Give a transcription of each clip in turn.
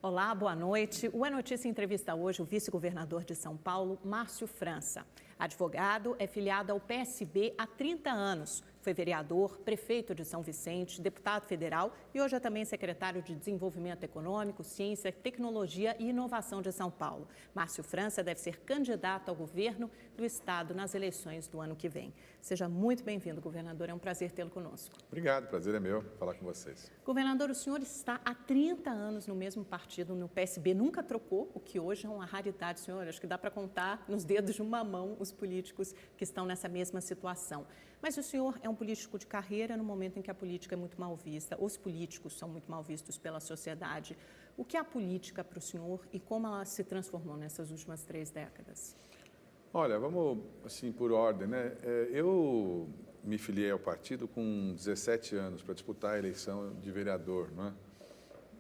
Olá, boa noite. O É Notícia entrevista hoje o vice-governador de São Paulo, Márcio França. Advogado, é filiado ao PSB há 30 anos. Foi vereador, prefeito de São Vicente, deputado federal e hoje é também secretário de Desenvolvimento Econômico, Ciência, Tecnologia e Inovação de São Paulo. Márcio França deve ser candidato ao governo do estado nas eleições do ano que vem. Seja muito bem-vindo, governador. É um prazer tê-lo conosco. Obrigado, prazer é meu falar com vocês. Governador, o senhor está há 30 anos no mesmo partido, no PSB, nunca trocou, o que hoje é uma raridade, senhor. Acho que dá para contar nos dedos de uma mão os políticos que estão nessa mesma situação. Mas o senhor é um político de carreira no momento em que a política é muito mal vista, os políticos são muito mal vistos pela sociedade. O que é a política para o senhor e como ela se transformou nessas últimas 3 décadas? Olha, vamos assim por ordem, né? Eu me filiei ao partido com 17 anos para disputar a eleição de vereador, não é?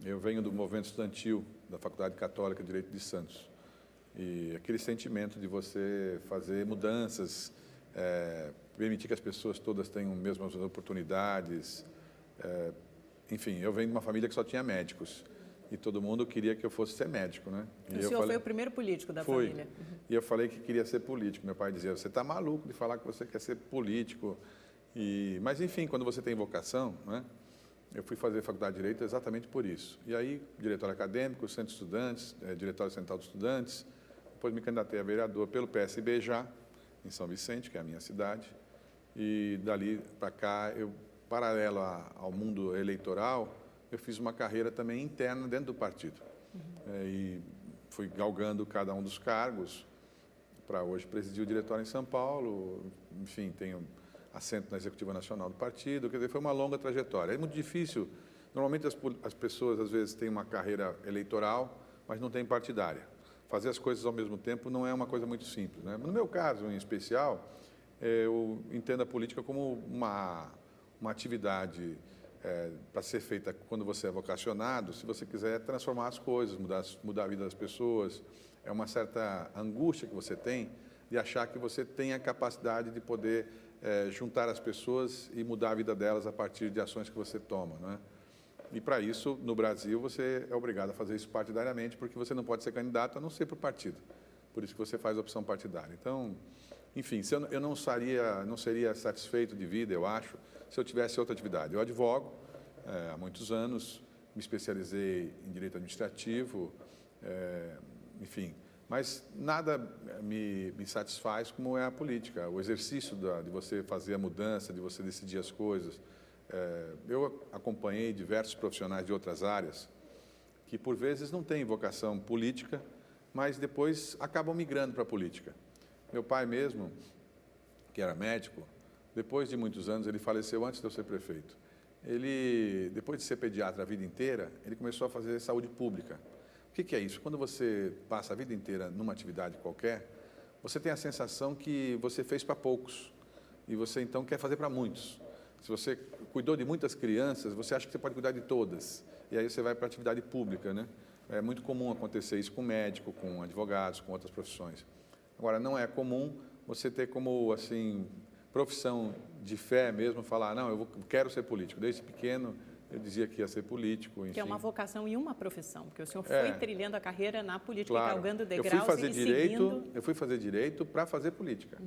Eu venho do movimento estudantil da Faculdade Católica de Direito de Santos. E aquele sentimento de você fazer mudanças, permitir que as pessoas todas tenham as mesmas oportunidades. Enfim, eu venho de uma família que só tinha médicos. E todo mundo queria que eu fosse ser médico, né? E o senhor foi o primeiro político da família. E eu falei que queria ser político. Meu pai dizia, você está maluco de falar que você quer ser político. Mas, enfim, quando você tem vocação, né? Eu fui fazer faculdade de Direito exatamente por isso. E aí, diretor acadêmico, centro de estudantes, diretório central dos estudantes. Depois me candidatei a vereador pelo PSB já, em São Vicente, que é a minha cidade. E dali para cá, paralelo ao mundo eleitoral, eu fiz uma carreira também interna dentro do partido. E fui galgando cada um dos cargos para hoje presidir o diretório em São Paulo. Enfim, tenho assento na Executiva Nacional do partido. Quer dizer, foi uma longa trajetória. É muito difícil. Normalmente as pessoas, às vezes, têm uma carreira eleitoral, mas não têm partidária. Fazer as coisas ao mesmo tempo não é uma coisa muito simples, né? No meu caso, em especial, eu entendo a política como uma atividade para ser feita quando você é vocacionado, se você quiser transformar as coisas, mudar a vida das pessoas. É uma certa angústia que você tem de achar que você tem a capacidade de poder juntar as pessoas e mudar a vida delas a partir de ações que você toma, não é? E para isso, no Brasil, você é obrigado a fazer isso partidariamente, porque você não pode ser candidato a não ser para o partido. Por isso que você faz a opção partidária. Então, enfim, eu não seria satisfeito de vida, eu acho, se eu tivesse outra atividade. Eu advogo há muitos anos, me especializei em direito administrativo, enfim, mas nada me satisfaz como é a política, o exercício de você fazer a mudança, de você decidir as coisas. Eu acompanhei diversos profissionais de outras áreas que, por vezes, não têm vocação política, mas depois acabam migrando para a política. Meu pai mesmo, que era médico, depois de muitos anos, ele faleceu antes de eu ser prefeito. Ele, depois de ser pediatra a vida inteira, ele começou a fazer saúde pública. O que é isso? Quando você passa a vida inteira numa atividade qualquer, você tem a sensação que você fez para poucos e você, então, quer fazer para muitos. Se você cuidou de muitas crianças, você acha que você pode cuidar de todas. E aí você vai para a atividade pública, né? É muito comum acontecer isso com médico, com advogados, com outras profissões. Agora, não é comum você ter como, assim, profissão de fé mesmo, falar, não, eu quero ser político. Desde pequeno, eu dizia que ia ser político, enfim. Que é uma vocação e uma profissão, porque o senhor foi trilhando a carreira na política, claro, galgando degraus Eu fui fazer direito para fazer política.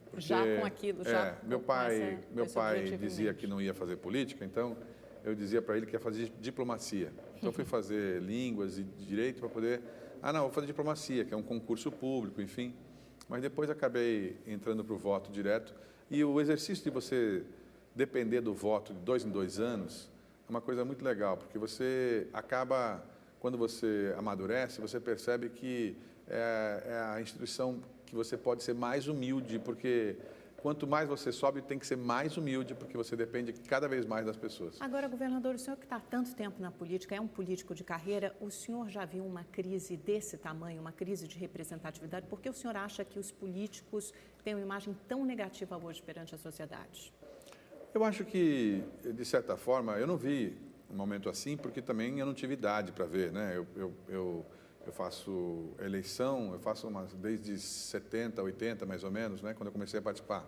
Porque, já com aquilo, já meu pai dizia que não ia fazer política, então eu dizia para ele que ia fazer diplomacia. Então, eu fui fazer línguas e direito para poder... não, vou fazer diplomacia, que é um concurso público, enfim. Mas depois acabei entrando para o voto direto. E o exercício de você depender do voto de 2 em 2 anos é uma coisa muito legal, porque você acaba, quando você amadurece, você percebe que é a instituição que você pode ser mais humilde, porque quanto mais você sobe, tem que ser mais humilde, porque você depende cada vez mais das pessoas. Agora, governador, o senhor que está há tanto tempo na política, é um político de carreira, o senhor já viu uma crise desse tamanho, uma crise de representatividade? Por que o senhor acha que os políticos têm uma imagem tão negativa hoje perante a sociedade? Eu acho que, de certa forma, eu não vi um momento assim, porque também eu não tive idade para ver, né? Eu faço eleição, desde 70, 80 mais ou menos, né? Quando eu comecei a participar.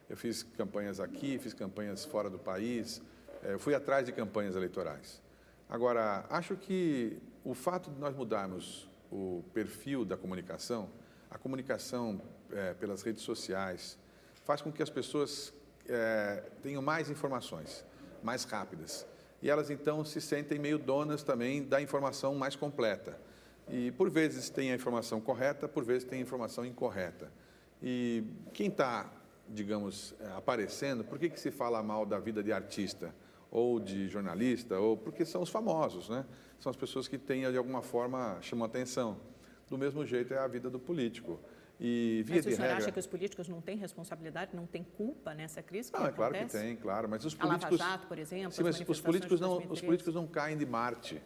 Eu fiz campanhas aqui, fiz campanhas fora do país, eu fui atrás de campanhas eleitorais. Agora, acho que o fato de nós mudarmos o perfil da comunicação, a comunicação pelas redes sociais, faz com que as pessoas tenham mais informações, mais rápidas. E elas, então, se sentem meio donas também da informação mais completa. E, por vezes, tem a informação correta, por vezes, tem a informação incorreta. E quem está, digamos, aparecendo, por que se fala mal da vida de artista ou de jornalista? Ou porque são os famosos, né? São as pessoas que têm, de alguma forma, chamam atenção. Do mesmo jeito é a vida do político. E, via mas o de senhor regra... acha que os políticos não têm responsabilidade, não têm culpa nessa crise que Não, é claro que acontece? tem, claro. Mas os A políticos... Lava Jato, por exemplo, Sim, mas os políticos políticos não caem de Marte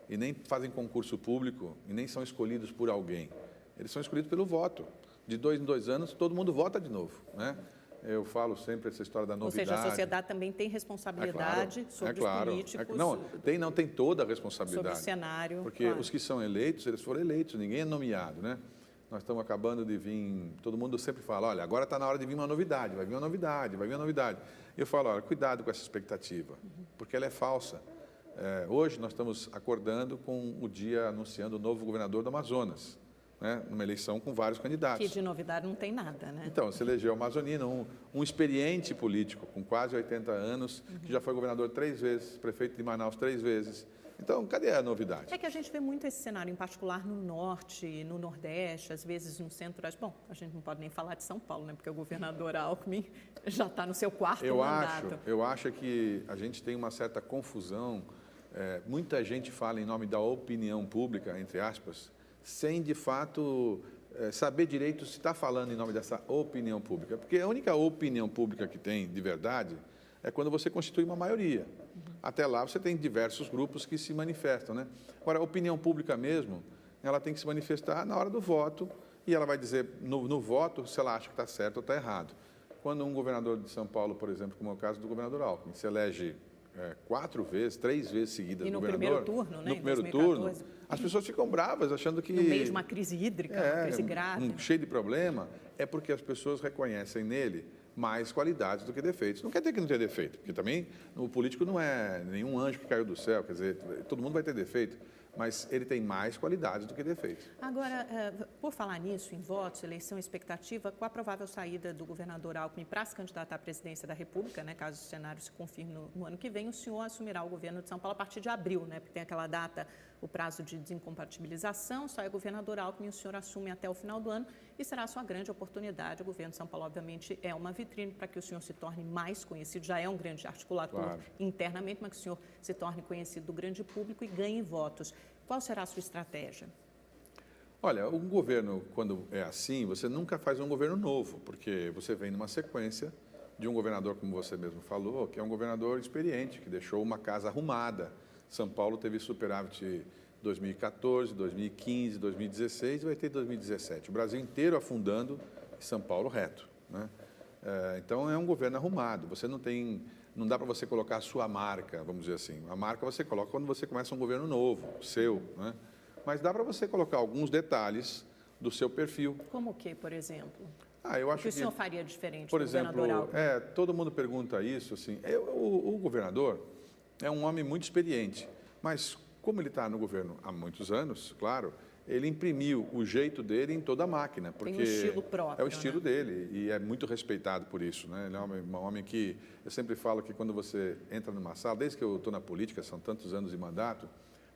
e nem fazem concurso público e nem são escolhidos por alguém. Eles são escolhidos pelo voto. De 2 em 2 anos, todo mundo vota de novo, né? Eu falo sempre essa história da novidade. Ou seja, a sociedade também tem responsabilidade sobre os políticos. Não tem toda a responsabilidade. Sobre o cenário. Porque os que são eleitos, eles foram eleitos, ninguém é nomeado, né? Nós estamos acabando de vir, todo mundo sempre fala, olha, agora está na hora de vir uma novidade, vai vir uma novidade, vai vir uma novidade. Eu falo, olha, cuidado com essa expectativa, porque ela é falsa. Hoje nós estamos acordando com o dia anunciando o novo governador do Amazonas, né, numa eleição com vários candidatos. Que de novidade não tem nada, né? Então, se elegeu o amazonino, um experiente político, com quase 80 anos, que já foi governador 3 vezes, prefeito de Manaus 3 vezes. Então, cadê a novidade? É que a gente vê muito esse cenário, em particular no Norte, no Nordeste, às vezes no Centro-Oeste. Bom, a gente não pode nem falar de São Paulo, né? Porque o governador Alckmin já está no seu 4º mandato. Eu acho que a gente tem uma certa confusão. Muita gente fala em nome da opinião pública, entre aspas, sem, de fato, saber direito se está falando em nome dessa opinião pública. Porque a única opinião pública que tem, de verdade, é quando você constitui uma maioria. Até lá você tem diversos grupos que se manifestam, né? Agora, a opinião pública mesmo, ela tem que se manifestar na hora do voto e ela vai dizer no voto se ela acha que está certo ou está errado. Quando um governador de São Paulo, por exemplo, como é o caso do governador Alckmin, se elege 4 vezes, 3 vezes seguidas no governador... primeiro turno, né? No primeiro turno, as pessoas ficam bravas, achando que... No meio de uma crise hídrica, uma crise grave. Cheio de problema, é porque as pessoas reconhecem nele mais qualidades do que defeitos. Não quer dizer que não tenha defeito, porque também o político não é nenhum anjo que caiu do céu, quer dizer, todo mundo vai ter defeito, mas ele tem mais qualidades do que defeitos. Agora, por falar nisso, em votos, eleição, expectativa, com a provável saída do governador Alckmin para se candidatar à presidência da República, né, caso o cenário se confirme no ano que vem, o senhor assumirá o governo de São Paulo a partir de abril, né, porque tem aquela data, o prazo de desincompatibilização, sai o governador Alckmin, o senhor assume até o final do ano e será a sua grande oportunidade. O governo de São Paulo, obviamente, é uma vitrine para que o senhor se torne mais conhecido, já é um grande articulador internamente, mas que o senhor se torne conhecido do grande público e ganhe votos. Qual será a sua estratégia? Olha, um governo, quando é assim, você nunca faz um governo novo, porque você vem numa sequência de um governador, como você mesmo falou, que é um governador experiente, que deixou uma casa arrumada. São Paulo teve superávit 2014, 2015, 2016 e vai ter 2017. O Brasil inteiro afundando e São Paulo reto, né? Então, é um governo arrumado. Você não dá para você colocar a sua marca, vamos dizer assim. A marca você coloca quando você começa um governo novo, seu, né? Mas dá para você colocar alguns detalhes do seu perfil. Como o que, por exemplo? Eu acho o que o senhor faria diferente por do governador Alckmin? Todo mundo pergunta isso, assim. O governador é um homem muito experiente, mas como ele está no governo há muitos anos, claro, ele imprimiu o jeito dele em toda a máquina, porque tem um estilo próprio, é o estilo dele e é muito respeitado por isso, né? Ele é um homem que, eu sempre falo que quando você entra numa sala, desde que eu estou na política, são tantos anos de mandato,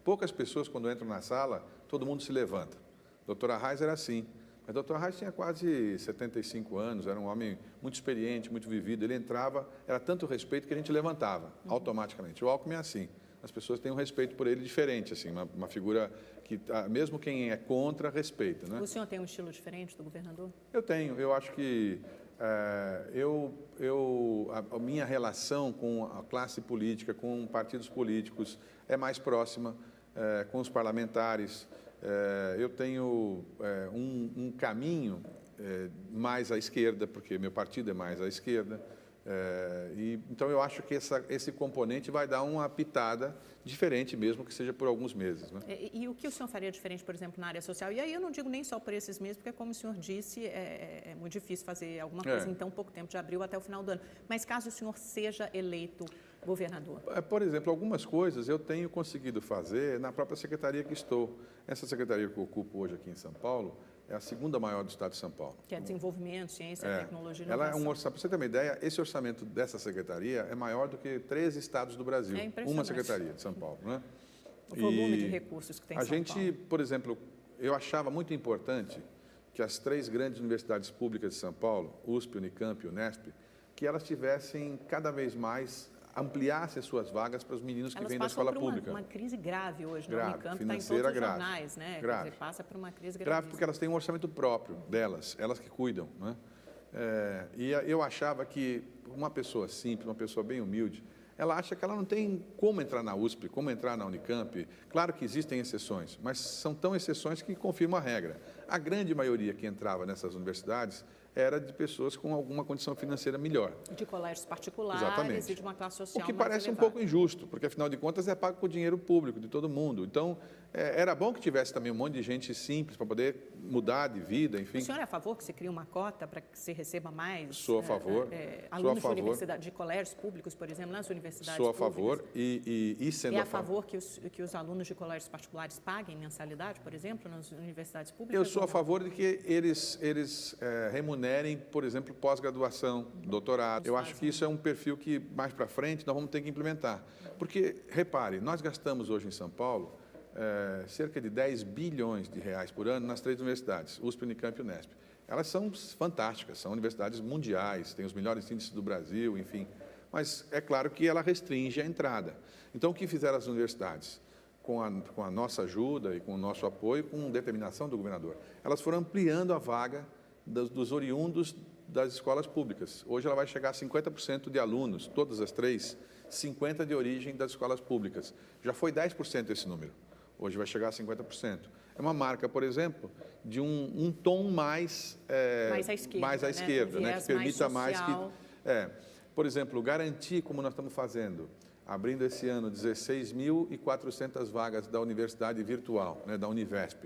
poucas pessoas quando entram na sala, todo mundo se levanta. Doutora Reis era assim, mas doutora Reis tinha quase 75 anos, era um homem muito experiente, muito vivido, ele entrava, era tanto respeito que a gente levantava automaticamente. O Alckmin é assim. As pessoas têm um respeito por ele diferente, assim, uma figura que, mesmo quem é contra, respeita, né? O senhor tem um estilo diferente do governador? Eu tenho. Eu acho que a minha relação com a classe política, com partidos políticos, é mais próxima, com os parlamentares. Eu tenho um caminho mais à esquerda, porque meu partido é mais à esquerda. Então, eu acho que esse componente vai dar uma pitada diferente, mesmo que seja por alguns meses, né? E o que o senhor faria diferente, por exemplo, na área social? E aí eu não digo nem só por esses meses, porque, como o senhor disse, é muito difícil fazer alguma coisa em tão pouco tempo, de abril até o final do ano. Mas caso o senhor seja eleito governador? Por exemplo, algumas coisas eu tenho conseguido fazer na própria secretaria que estou. Essa secretaria que eu ocupo hoje aqui em São Paulo é a segunda maior do estado de São Paulo. Que é desenvolvimento, ciência, tecnologia e ela inovação. para você ter uma ideia, esse orçamento dessa secretaria é maior do que 13 estados do Brasil. Uma secretaria de São Paulo, né? O volume de recursos que tem em São Paulo. A gente, por exemplo, eu achava muito importante que as 3 grandes universidades públicas de São Paulo, USP, Unicamp e Unesp, que elas tivessem cada vez mais, ampliassem suas vagas para os meninos que vêm da escola pública. Elas passam por uma crise grave hoje, grave, né? O Unicamp financeira, está em todos os grave, jornais, né? Grave. Quer dizer, passa por uma crise grave porque elas têm um orçamento próprio delas, elas que cuidam, né? E eu achava que uma pessoa simples, uma pessoa bem humilde, ela acha que ela não tem como entrar na USP, como entrar na Unicamp. Claro que existem exceções, mas são tão exceções que confirmam a regra. A grande maioria que entrava nessas universidades era de pessoas com alguma condição financeira melhor. De colégios particulares. Exatamente. E de uma classe social o que mais parece elevada. Um pouco injusto, porque, afinal de contas, é pago com dinheiro público de todo mundo. Então, era bom que tivesse também um monte de gente simples para poder mudar de vida, enfim. O senhor é a favor que se crie uma cota para que se receba mais Sou a favor. alunos de universidade, de colégios públicos, por exemplo, nas universidades públicas? Sou a públicas? favor e sendo a favor que os alunos de colégios particulares paguem mensalidade, por exemplo, nas universidades públicas? Eu sou a favor de que eles remunerem, por exemplo, pós-graduação, doutorado. Eu acho que isso é um perfil que, mais para frente, nós vamos ter que implementar. Porque, repare, nós gastamos hoje em São Paulo cerca de 10 bilhões de reais por ano nas 3 universidades, USP, Unicamp e Unesp. Elas são fantásticas, são universidades mundiais, têm os melhores índices do Brasil, enfim. Mas é claro que ela restringe a entrada. Então, o que fizeram as universidades? Com a nossa ajuda e com o nosso apoio, com determinação do governador, elas foram ampliando a vaga dos oriundos das escolas públicas. Hoje ela vai chegar a 50% de alunos, todas as 3, 50% de origem das escolas públicas. Já foi 10% esse número, hoje vai chegar a 50%. É uma marca, por exemplo, de um tom mais à esquerda, né? Que permita mais que... por exemplo, garantir, como nós estamos fazendo, abrindo esse ano 16.400 vagas da universidade virtual, né, da Univesp.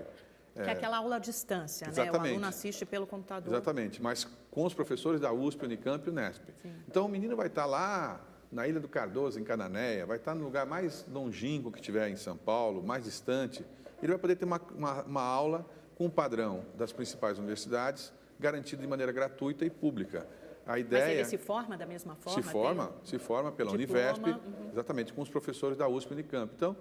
Que é aquela aula à distância, exatamente. Né? O aluno assiste pelo computador. Exatamente, mas com os professores da USP, Unicamp e Unesp. Sim. Então, o menino vai estar lá na Ilha do Cardoso, em Cananéia, vai estar no lugar mais longínquo que tiver em São Paulo, mais distante. Ele vai poder ter uma aula com o padrão das principais universidades, garantido de maneira gratuita e pública. A ideia... Mas ele se forma da mesma forma? Se forma pela Univesp, exatamente, com os professores da USP e Unicamp. Então,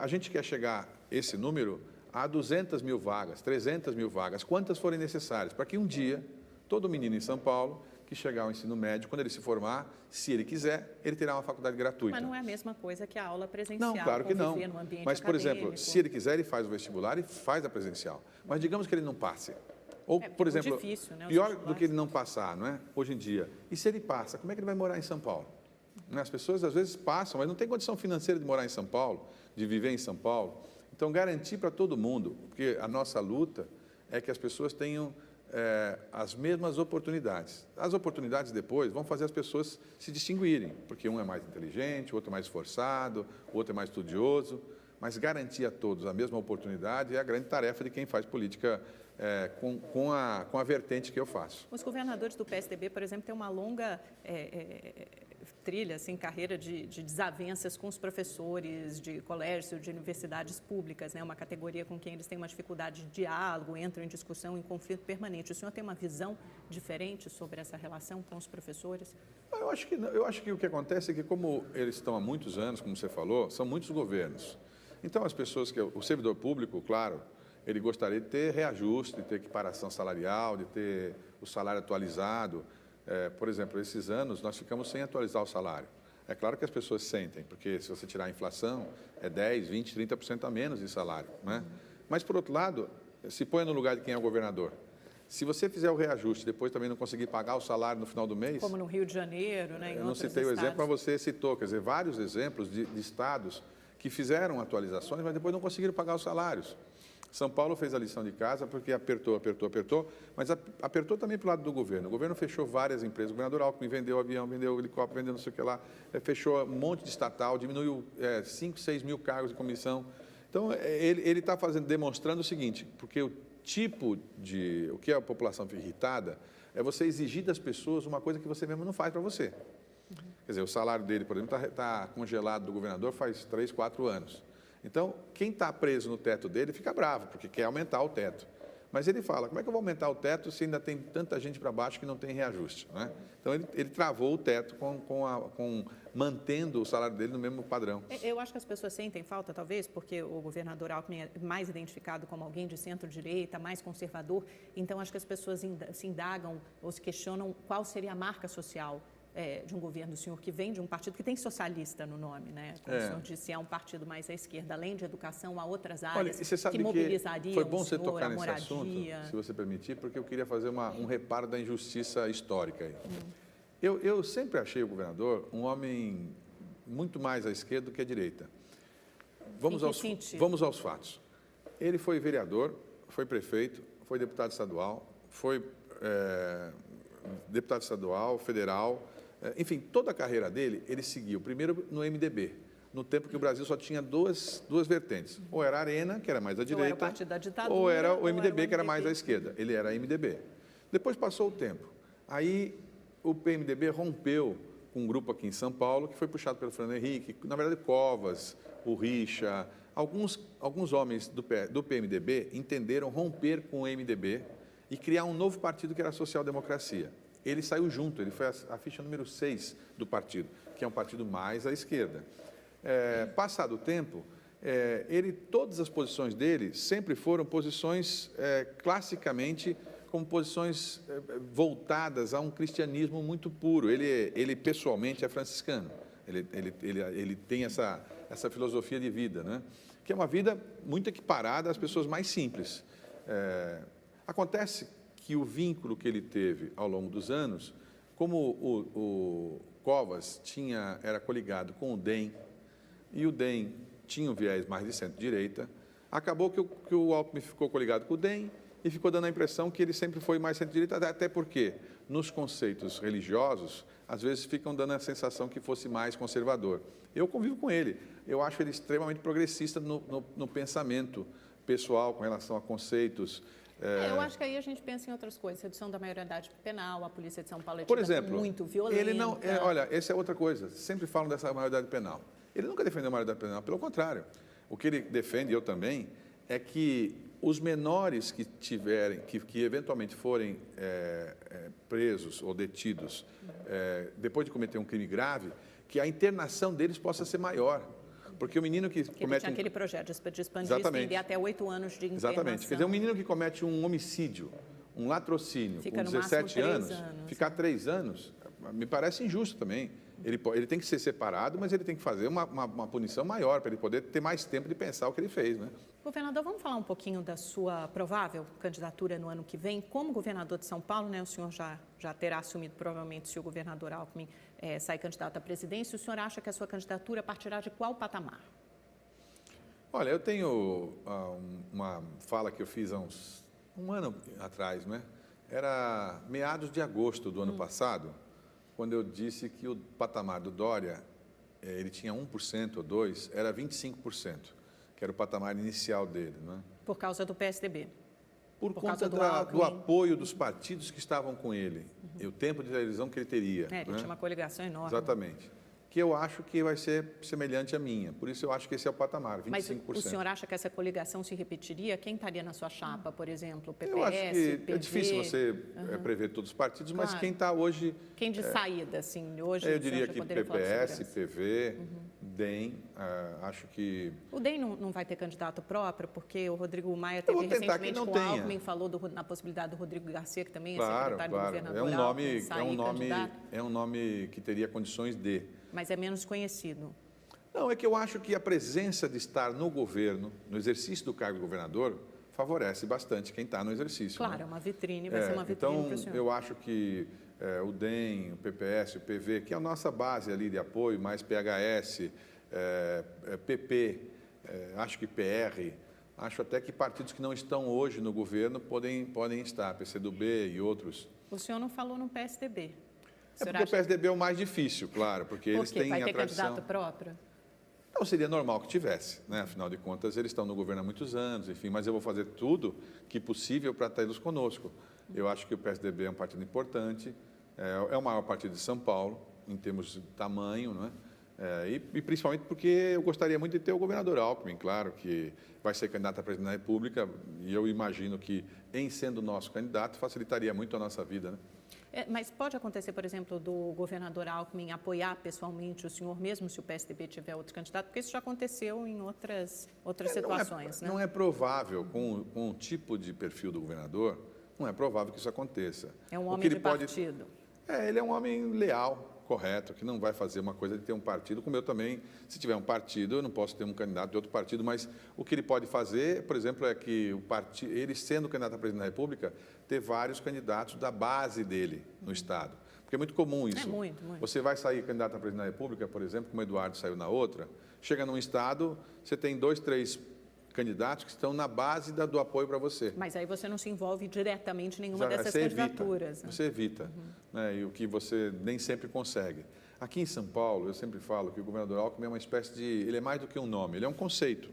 a gente quer chegar esse número a 200 mil vagas, 300 mil vagas, quantas forem necessárias, para que um dia, todo menino em São Paulo, que chegar ao ensino médio, quando ele se formar, se ele quiser, ele terá uma faculdade gratuita. Mas não é a mesma coisa que a aula presencial. Não, claro que não. No ambiente mas, por acadêmico. exemplo, se ele quiser, ele faz o vestibular e faz a presencial. Mas digamos que ele não passe. Ou, por exemplo, difícil, né, pior do que ele não passar, não é? Hoje em dia. E se ele passa, como é que ele vai morar em São Paulo? As pessoas, às vezes, passam, mas não tem condição financeira de morar em São Paulo, de viver em São Paulo. Então, garantir para todo mundo, porque a nossa luta é que as pessoas tenham as mesmas oportunidades. As oportunidades depois vão fazer as pessoas se distinguirem, porque um é mais inteligente, o outro é mais esforçado, o outro é mais estudioso, mas garantir a todos a mesma oportunidade é a grande tarefa de quem faz política com a vertente que eu faço. Os governadores do PSDB, por exemplo, têm uma longa trilha, assim, carreira de desavenças com os professores de colégios, de universidades públicas, né? Uma categoria com quem eles têm uma dificuldade de diálogo, entram em discussão, em conflito permanente. O senhor tem uma visão diferente sobre essa relação com os professores? Eu acho que o que acontece é que, como eles estão há muitos anos, como você falou, são muitos governos. Então, as pessoas o servidor público, claro, ele gostaria de ter reajuste, de ter equiparação salarial, de ter o salário atualizado. Por exemplo, esses anos nós ficamos sem atualizar o salário. É claro que as pessoas sentem, porque se você tirar a inflação, é 10%, 20%, 30% a menos de salário, né? Mas, por outro lado, se põe no lugar de quem é o governador. Se você fizer o reajuste e depois também não conseguir pagar o salário no final do mês... Como no Rio de Janeiro, né? Eu não citei o exemplo, mas você citou, quer dizer, vários exemplos de estados que fizeram atualizações, mas depois não conseguiram pagar os salários. São Paulo fez a lição de casa porque apertou, mas apertou também para o lado do governo. O governo fechou várias empresas. O governador Alckmin vendeu avião, vendeu helicóptero, vendeu não sei o que lá, fechou um monte de estatal, diminuiu 5, 6 mil cargos de comissão. Então, ele está demonstrando o seguinte, porque o que a população fica irritada é você exigir das pessoas uma coisa que você mesmo não faz para você. Quer Quer dizer, o salário dele, por exemplo, está congelado do governador faz 3, 4 anos. Então, quem está preso no teto dele fica bravo, porque quer aumentar o teto. Mas ele fala, como é que eu vou aumentar o teto se ainda tem tanta gente para baixo que não tem reajuste? Né? Então, ele travou o teto mantendo o salário dele no mesmo padrão. Eu acho que as pessoas sentem falta, talvez, porque o governador Alckmin é mais identificado como alguém de centro-direita, mais conservador. Então, acho que as pessoas se indagam ou se questionam qual seria a marca social de um governo do senhor que vem de um partido que tem socialista no nome, né? Como o senhor disse, é um partido mais à esquerda. Além de educação, há outras áreas. Olha, você sabe que mobilizariam foi bom o você senhor, tocar a nesse moradia. assunto, se você permitir, porque eu queria fazer um reparo da injustiça histórica aí. Eu sempre achei o governador um homem muito mais à esquerda do que à direita. Vamos aos fatos. Ele foi vereador, foi prefeito, foi deputado estadual, foi deputado estadual, federal. Enfim, toda a carreira dele, ele seguiu primeiro no MDB, no tempo que o Brasil só tinha duas vertentes. Ou era a Arena, que era mais à direita, ou era o Partido da Ditadura, ou era o MDB, que era mais à esquerda. Ele era MDB. Depois passou o tempo. Aí o PMDB rompeu com um grupo aqui em São Paulo, que foi puxado pelo Fernando Henrique, na verdade Covas, o Richa, alguns homens do PMDB entenderam romper com o MDB e criar um novo partido que era a Social-Democracia. Ele saiu junto, ele foi a ficha número 6 do partido, que é um partido mais à esquerda. Passado o tempo, todas as posições dele sempre foram posições classicamente como posições voltadas a um cristianismo muito puro. Ele pessoalmente é franciscano, ele tem essa filosofia de vida, né? Que é uma vida muito equiparada às pessoas mais simples. Acontece que o vínculo que ele teve ao longo dos anos, como o Covas era coligado com o DEM, e o DEM tinha um viés mais de centro-direita, acabou que o Alckmin ficou coligado com o DEM e ficou dando a impressão que ele sempre foi mais centro-direita, até porque, nos conceitos religiosos, às vezes ficam dando a sensação que fosse mais conservador. Eu convivo com ele, eu acho ele extremamente progressista no pensamento pessoal com relação a conceitos. Eu acho que aí a gente pensa em outras coisas, redução da maioridade penal, a Polícia de São Paulo é por exemplo, muito violenta. Ele não, olha, essa é outra coisa, sempre falam dessa maioridade penal. Ele nunca defendeu a maioridade penal, pelo contrário. O que ele defende, eu também, é que os menores que eventualmente forem presos ou detidos depois de cometer um crime grave, que a internação deles possa ser maior. Porque o menino que comete... tinha aquele projeto de expandir estender até 8 anos de internação. Exatamente. Quer dizer, um menino que comete um homicídio, um latrocínio, com 17 anos, ficar 3 anos, me parece injusto também. Ele tem que ser separado, mas ele tem que fazer uma punição maior, para ele poder ter mais tempo de pensar o que ele fez, né? Governador, vamos falar um pouquinho da sua provável candidatura no ano que vem. Como governador de São Paulo, né, o senhor já terá assumido, provavelmente, se o governador Alckmin sair candidato à presidência. O senhor acha que a sua candidatura partirá de qual patamar? Olha, eu tenho uma fala que eu fiz há um ano atrás, né? Era meados de agosto do ano passado, quando eu disse que o patamar do Dória, ele tinha 1% ou 2%, era 25%, que era o patamar inicial dele, né? Por causa do PSDB? Por conta do apoio dos partidos que estavam com ele, e o tempo de televisão que ele teria. Ele tinha uma coligação enorme. Exatamente. Que eu acho que vai ser semelhante à minha. Por isso eu acho que esse é o patamar, 25%. Mas o senhor acha que essa coligação se repetiria? Quem estaria na sua chapa, por exemplo? PPS, eu acho que PV? É difícil você prever todos os partidos, mas quem está hoje... Quem de saída, assim, hoje? Eu diria que PPS, PV, DEM, acho que... O DEM não vai ter candidato próprio, porque o Rodrigo Maia teve recentemente com o Alckmin, falou na possibilidade do Rodrigo Garcia, que também é secretário do governador Alckmin, é um nome que teria condições de... Mas é menos conhecido. Não, é que eu acho que a presença de estar no governo, no exercício do cargo de governador, favorece bastante quem está no exercício. Claro, né? É uma vitrine, vai ser uma vitrine para o senhor. Eu acho que o DEM, o PPS, o PV, que é a nossa base ali de apoio, mais PHS, PP, acho que PR, acho até que partidos que não estão hoje no governo podem estar, PCdoB e outros. O senhor não falou no PSDB. Porque o PSDB é o mais difícil, claro, porque eles têm vai ter a tradição... candidato próprio? Não, seria normal que tivesse, né? Afinal de contas, eles estão no governo há muitos anos, enfim, mas eu vou fazer tudo que possível para tê-los conosco. Eu acho que o PSDB é um partido importante, é o maior partido de São Paulo, em termos de tamanho, não é? E principalmente porque eu gostaria muito de ter o governador Alckmin, claro, que vai ser candidato a presidente da República, e eu imagino que, em sendo nosso candidato, facilitaria muito a nossa vida, né? Mas pode acontecer, por exemplo, do governador Alckmin apoiar pessoalmente o senhor, mesmo se o PSDB tiver outro candidato? Porque isso já aconteceu em outras situações, né? Não é provável, com o tipo de perfil do governador, não é provável que isso aconteça. É um homem de partido. Ele é um homem leal, correto, que não vai fazer uma coisa de ter um partido, como eu também, se tiver um partido, eu não posso ter um candidato de outro partido, mas o que ele pode fazer, por exemplo, é que ele sendo candidato a presidente da República, ter vários candidatos da base dele no Estado. Porque é muito comum isso. É muito. Você vai sair candidato a presidente da República, por exemplo, como o Eduardo saiu na outra, chega num Estado, você tem 2, 3 candidatos que estão na base do apoio para você. Mas aí você não se envolve diretamente em nenhuma dessas candidaturas. Você evita, né? E o que você nem sempre consegue. Aqui em São Paulo, eu sempre falo que o governador Alckmin é uma espécie de... Ele é mais do que um nome, ele é um conceito.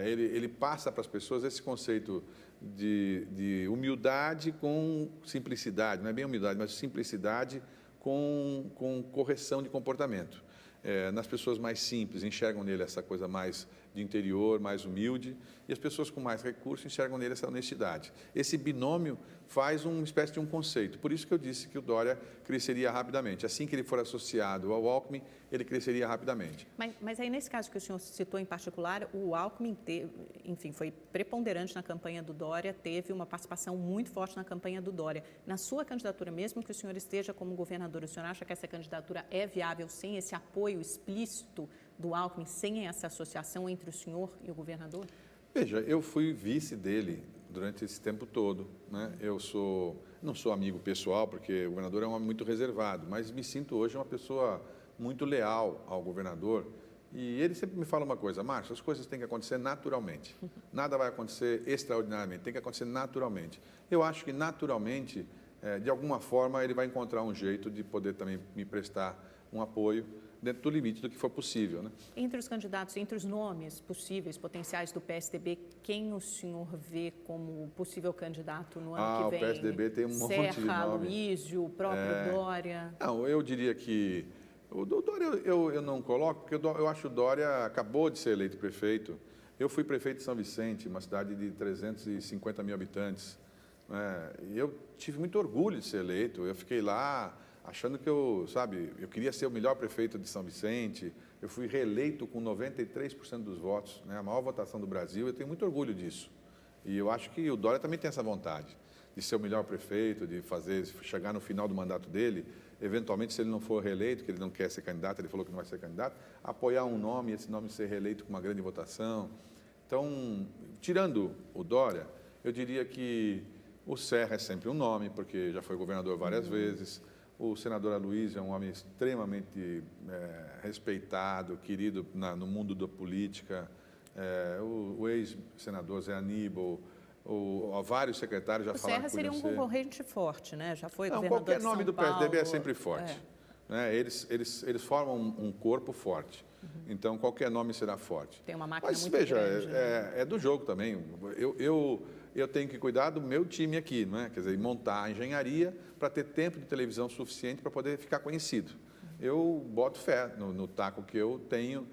Ele passa para as pessoas esse conceito de humildade com simplicidade, não é bem humildade, mas simplicidade com correção de comportamento. Nas pessoas mais simples, enxergam nele essa coisa mais de interior, mais humilde, e as pessoas com mais recursos enxergam nele essa honestidade. Esse binômio faz uma espécie de um conceito. Por isso que eu disse que o Dória cresceria rapidamente. Assim que ele for associado ao Alckmin, ele cresceria rapidamente. Mas aí, nesse caso que o senhor citou em particular, o Alckmin, foi preponderante na campanha do Dória, teve uma participação muito forte na campanha do Dória. Na sua candidatura, mesmo que o senhor esteja como governador, o senhor acha que essa candidatura é viável sem esse apoio explícito do Alckmin, sem essa associação entre o senhor e o governador? Veja, eu fui vice dele durante esse tempo todo, né? Não sou amigo pessoal, porque o governador é um homem muito reservado, mas me sinto hoje uma pessoa muito leal ao governador. E ele sempre me fala uma coisa: Márcio, as coisas têm que acontecer naturalmente. Nada vai acontecer extraordinariamente, tem que acontecer naturalmente. Eu acho que naturalmente, de alguma forma, ele vai encontrar um jeito de poder também me prestar um apoio dentro do limite do que for possível, né? Entre os candidatos, entre os nomes possíveis, potenciais do PSDB, quem o senhor vê como possível candidato no ano que vem? O PSDB tem um monte de nome. Serra, Aloísio, o próprio Dória. Não, eu diria que o Dória eu não coloco, porque eu acho que o Dória acabou de ser eleito prefeito. Eu fui prefeito de São Vicente, uma cidade de 350 mil habitantes, né? E eu tive muito orgulho de ser eleito. Eu fiquei lá achando que eu queria ser o melhor prefeito de São Vicente. Eu fui reeleito com 93% dos votos, né? A maior votação do Brasil. Eu tenho muito orgulho disso. E eu acho que o Dória também tem essa vontade de ser o melhor prefeito, de chegar no final do mandato dele, eventualmente, se ele não for reeleito, que ele não quer ser candidato, ele falou que não vai ser candidato, apoiar um nome e esse nome ser reeleito com uma grande votação. Então, tirando o Dória, eu diria que o Serra é sempre um nome, porque já foi governador várias vezes. O senador Aloísio é um homem extremamente respeitado, querido no mundo da política. O ex-senador Zé Aníbal, vários secretários já falaram que podia ser. O Serra seria um concorrente forte, né? Já foi governador de São Paulo. Qualquer nome do PSDB é sempre forte. Né? Eles formam um corpo forte. Então, qualquer nome será forte. Tem uma máquina muito veja, grande. É do jogo também. Eu tenho que cuidar do meu time aqui, não é? Quer dizer, montar a engenharia para ter tempo de televisão suficiente para poder ficar conhecido. Eu boto fé no taco que eu tenho.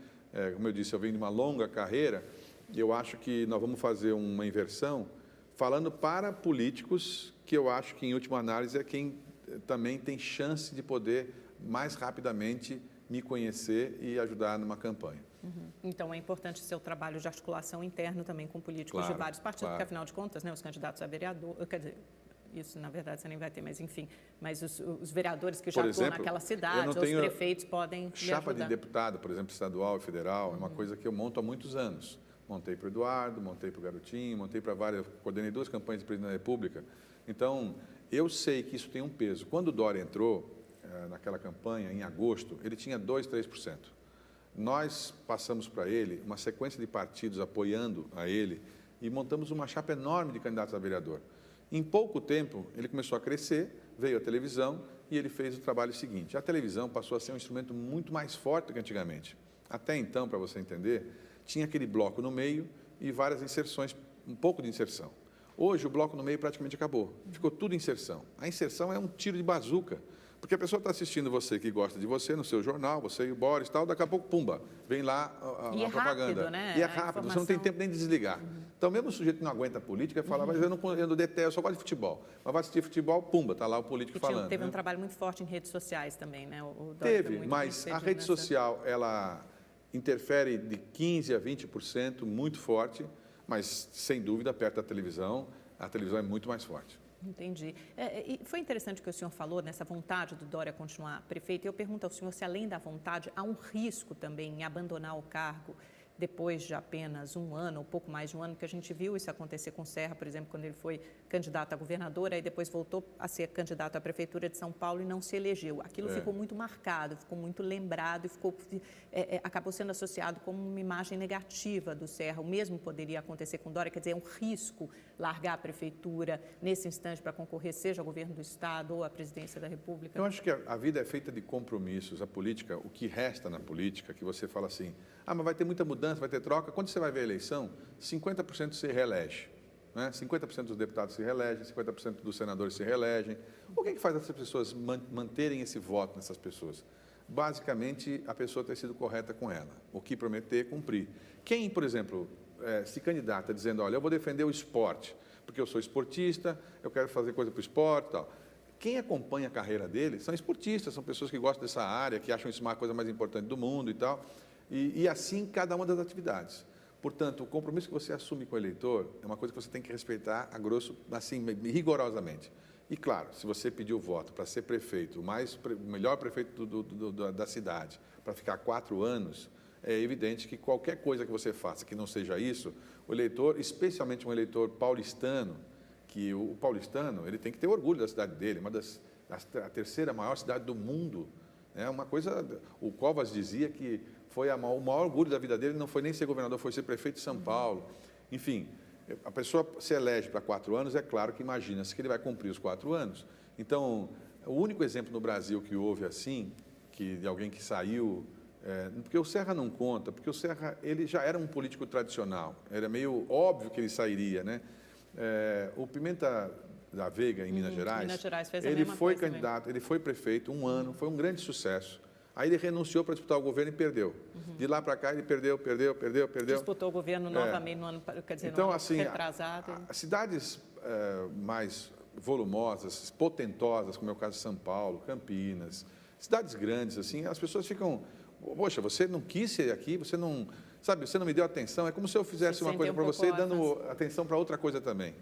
Como eu disse, eu venho de uma longa carreira e eu acho que nós vamos fazer uma inversão falando para políticos que eu acho que, em última análise, é quem também tem chance de poder mais rapidamente me conhecer e ajudar numa campanha. Então, é importante o seu trabalho de articulação interno também com políticos de vários partidos, porque, afinal de contas, né, os candidatos a vereador, quer dizer, isso, na verdade, você nem vai ter, mas, enfim, mas os vereadores que já atuam naquela cidade, os prefeitos podem chapa de deputado, por exemplo, estadual e federal, é uma coisa que eu monto há muitos anos. Montei para o Eduardo, montei para o Garotinho, montei para coordenei 2 campanhas de presidente da República. Então, eu sei que isso tem um peso. Quando o Dória entrou naquela campanha, em agosto, ele tinha 2%, 3%. Nós passamos para ele uma sequência de partidos apoiando a ele e montamos uma chapa enorme de candidatos a vereador. Em pouco tempo, ele começou a crescer, veio a televisão e ele fez o trabalho seguinte. A televisão passou a ser um instrumento muito mais forte do que antigamente. Até então, para você entender, tinha aquele bloco no meio e várias inserções, um pouco de inserção. Hoje, o bloco no meio praticamente acabou. Ficou tudo inserção. A inserção é um tiro de bazuca, Porque a pessoa está assistindo você, que gosta de você, no seu jornal, você e o Boris e tal, daqui a pouco, pumba, vem lá a propaganda. Rápido, né? E é rápido, você não tem tempo nem de desligar. Então, mesmo o sujeito que não aguenta a política, fala, mas eu não detesto, eu só gosto de futebol. Mas vai assistir futebol, pumba, está lá o político falando. Teve um trabalho muito forte em redes sociais também, né? O Dória teve, mas a rede social, ela interfere de 15% a 20%, muito forte, mas, sem dúvida, perto da televisão, a televisão é muito mais forte. Entendi. E foi interessante o que o senhor falou, nessa vontade do Dória continuar prefeito. Eu pergunto ao senhor se, além da vontade, há um risco também em abandonar o cargo depois de apenas um ano, ou pouco mais de um ano, que a gente viu isso acontecer com o Serra, por exemplo, quando ele foi candidato a governador, aí depois voltou a ser candidato à Prefeitura de São Paulo e não se elegeu. Aquilo ficou muito marcado, ficou muito lembrado e acabou sendo associado como uma imagem negativa do Serra. O mesmo poderia acontecer com o Dória, quer dizer, é um risco largar a Prefeitura nesse instante para concorrer, seja ao governo do Estado ou à presidência da República? Eu acho que a vida é feita de compromissos. A política, o que resta na política, que você fala assim, mas vai ter muita mudança, vai ter troca. Quando você vai ver a eleição, 50% se reelege. Né? 50% dos deputados se reelegem, 50% dos senadores se reelegem. O que faz essas pessoas manterem esse voto nessas pessoas? Basicamente, a pessoa ter sido correta com ela. O que prometer, cumprir. Quem, por exemplo, se candidata dizendo, olha, eu vou defender o esporte, porque eu sou esportista, eu quero fazer coisa para o esporte e tal. Quem acompanha a carreira dele são esportistas, são pessoas que gostam dessa área, que acham isso uma coisa mais importante do mundo e tal. E assim, cada uma das atividades. Portanto, o compromisso que você assume com o eleitor é uma coisa que você tem que respeitar a grosso, assim, rigorosamente. E, claro, se você pediu o voto para ser prefeito, o melhor prefeito da cidade, para ficar 4 anos, é evidente que qualquer coisa que você faça que não seja isso, o eleitor, especialmente um eleitor paulistano, que o paulistano ele tem que ter orgulho da cidade dele, a terceira maior cidade do mundo. É uma coisa, o Covas dizia que foi o maior orgulho da vida dele, não foi nem ser governador, foi ser prefeito de São Paulo. Enfim, a pessoa se elege para 4 anos, é claro que imagina-se que ele vai cumprir os 4 anos. Então, o único exemplo no Brasil que houve assim, de alguém que saiu, porque o Serra não conta, porque o Serra ele já era um político tradicional, era meio óbvio que ele sairia, né? O Pimenta da Veiga, em Minas Gerais, fez a ele mesma foi coisa candidato, também. Ele foi prefeito 1 ano, foi um grande sucesso. Aí ele renunciou para disputar o governo e perdeu. De lá para cá ele perdeu. Disputou o governo novamente no ano, quer dizer, então, no ano assim, retrasado. As cidades mais volumosas, potentosas, como é o caso de São Paulo, Campinas, cidades grandes, assim, as pessoas ficam, poxa, você não quis ser aqui, você não me deu atenção, é como se eu fizesse uma coisa para você, dando atenção para outra coisa também.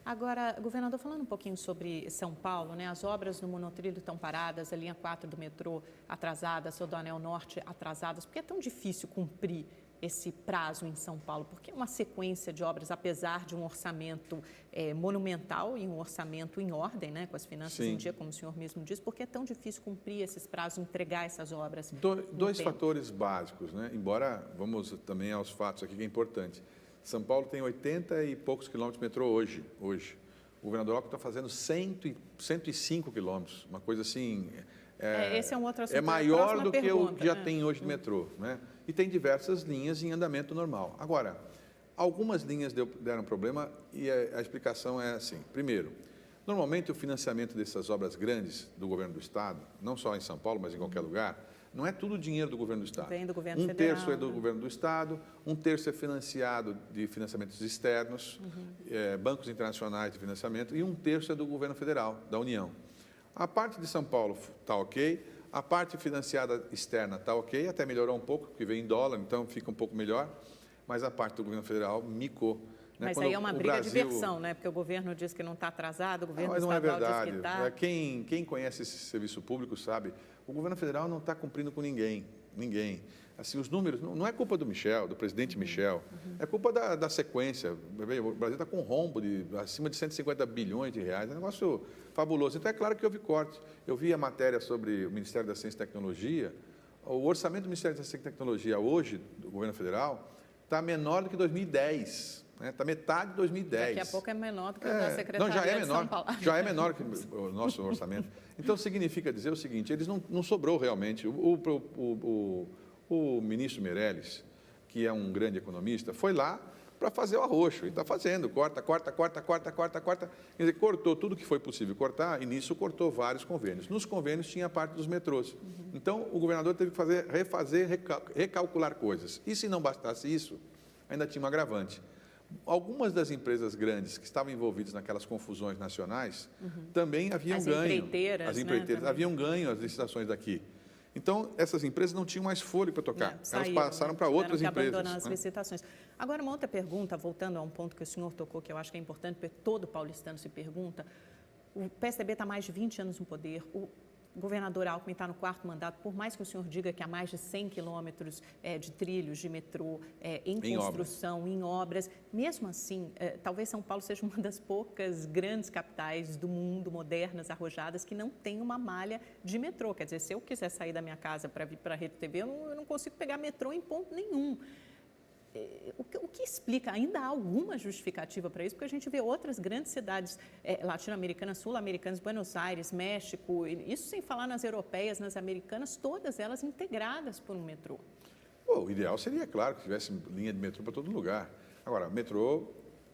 Agora, governador, falando um pouquinho sobre São Paulo, né? As obras no monotrilho estão paradas, a linha 4 do metrô atrasada, a do Anel Norte atrasadas. Por que é tão difícil cumprir esse prazo em São Paulo? Porque é uma sequência de obras, apesar de um orçamento monumental e um orçamento em ordem, né? Com as finanças em dia, como o senhor mesmo disse, por que é tão difícil cumprir esses prazos, entregar essas obras? Dois fatores básicos, né? Embora, vamos também aos fatos aqui, que é importante. São Paulo tem 80 e poucos quilômetros de metrô hoje. O governador Alckmin está fazendo 105 quilômetros, uma coisa assim... esse é um outro assunto. É maior do que o que já tem hoje de metrô, né? E tem diversas linhas em andamento normal. Agora, algumas linhas deram problema e a explicação é assim. Primeiro, normalmente o financiamento dessas obras grandes do governo do Estado, não só em São Paulo, mas em qualquer lugar, não é tudo dinheiro do governo do Estado. Vem do governo federal. 1/3 é do governo do Estado, 1/3 é financiado de financiamentos externos, bancos internacionais de financiamento, e 1/3 é do governo federal, da União. A parte de São Paulo está ok, a parte financiada externa está ok, até melhorou um pouco, porque vem em dólar, então fica um pouco melhor, mas a parte do governo federal micou. Né? Mas aí é uma briga de versão, né? Porque o governo diz que não está atrasado, o governo estadual diz que está. Quem conhece esse serviço público sabe, o governo federal não está cumprindo com ninguém. Assim, os números, não é culpa do Michel, do presidente Michel, é culpa da sequência. O Brasil está com um rombo de acima de 150 bilhões de reais, é um negócio fabuloso. Então, é claro que houve corte. Eu vi a matéria sobre o Ministério da Ciência e Tecnologia, o orçamento do Ministério da Ciência e Tecnologia hoje, do governo federal, está menor do que 2010. Está metade de 2010. Daqui a pouco é menor do que o da Secretaria de São Paulo. Já é menor que o nosso orçamento. Então, significa dizer o seguinte, eles não sobrou realmente. O ministro Meirelles, que é um grande economista, foi lá, para fazer o arroxo. E está fazendo, corta. Quer dizer, cortou tudo que foi possível cortar, e nisso cortou vários convênios. Nos convênios tinha a parte dos metrôs. Então, o governador teve que refazer, recalcular coisas. E se não bastasse isso, ainda tinha um agravante. Algumas das empresas grandes que estavam envolvidas naquelas confusões nacionais também haviam ganho. As empreiteiras, haviam ganho as licitações daqui. Então, essas empresas não tinham mais fôlego para tocar. Elas passaram para outras empresas. Abandonar as licitações. Agora, uma outra pergunta, voltando a um ponto que o senhor tocou, que eu acho que é importante, porque todo paulistano se pergunta. O PSDB está há mais de 20 anos no poder. O governador Alckmin está no 4º mandato, por mais que o senhor diga que há mais de 100 quilômetros de trilhos de metrô em construção, em obras, mesmo assim, talvez São Paulo seja uma das poucas grandes capitais do mundo, modernas, arrojadas, que não tem uma malha de metrô. Quer dizer, se eu quiser sair da minha casa para vir para a Rede TV, eu não consigo pegar metrô em ponto nenhum. O que explica? Ainda há alguma justificativa para isso? Porque a gente vê outras grandes cidades latino-americanas, sul-americanas, Buenos Aires, México, isso sem falar nas europeias, nas americanas, todas elas integradas por um metrô. O ideal seria, claro, que tivesse linha de metrô para todo lugar. Agora, metrô,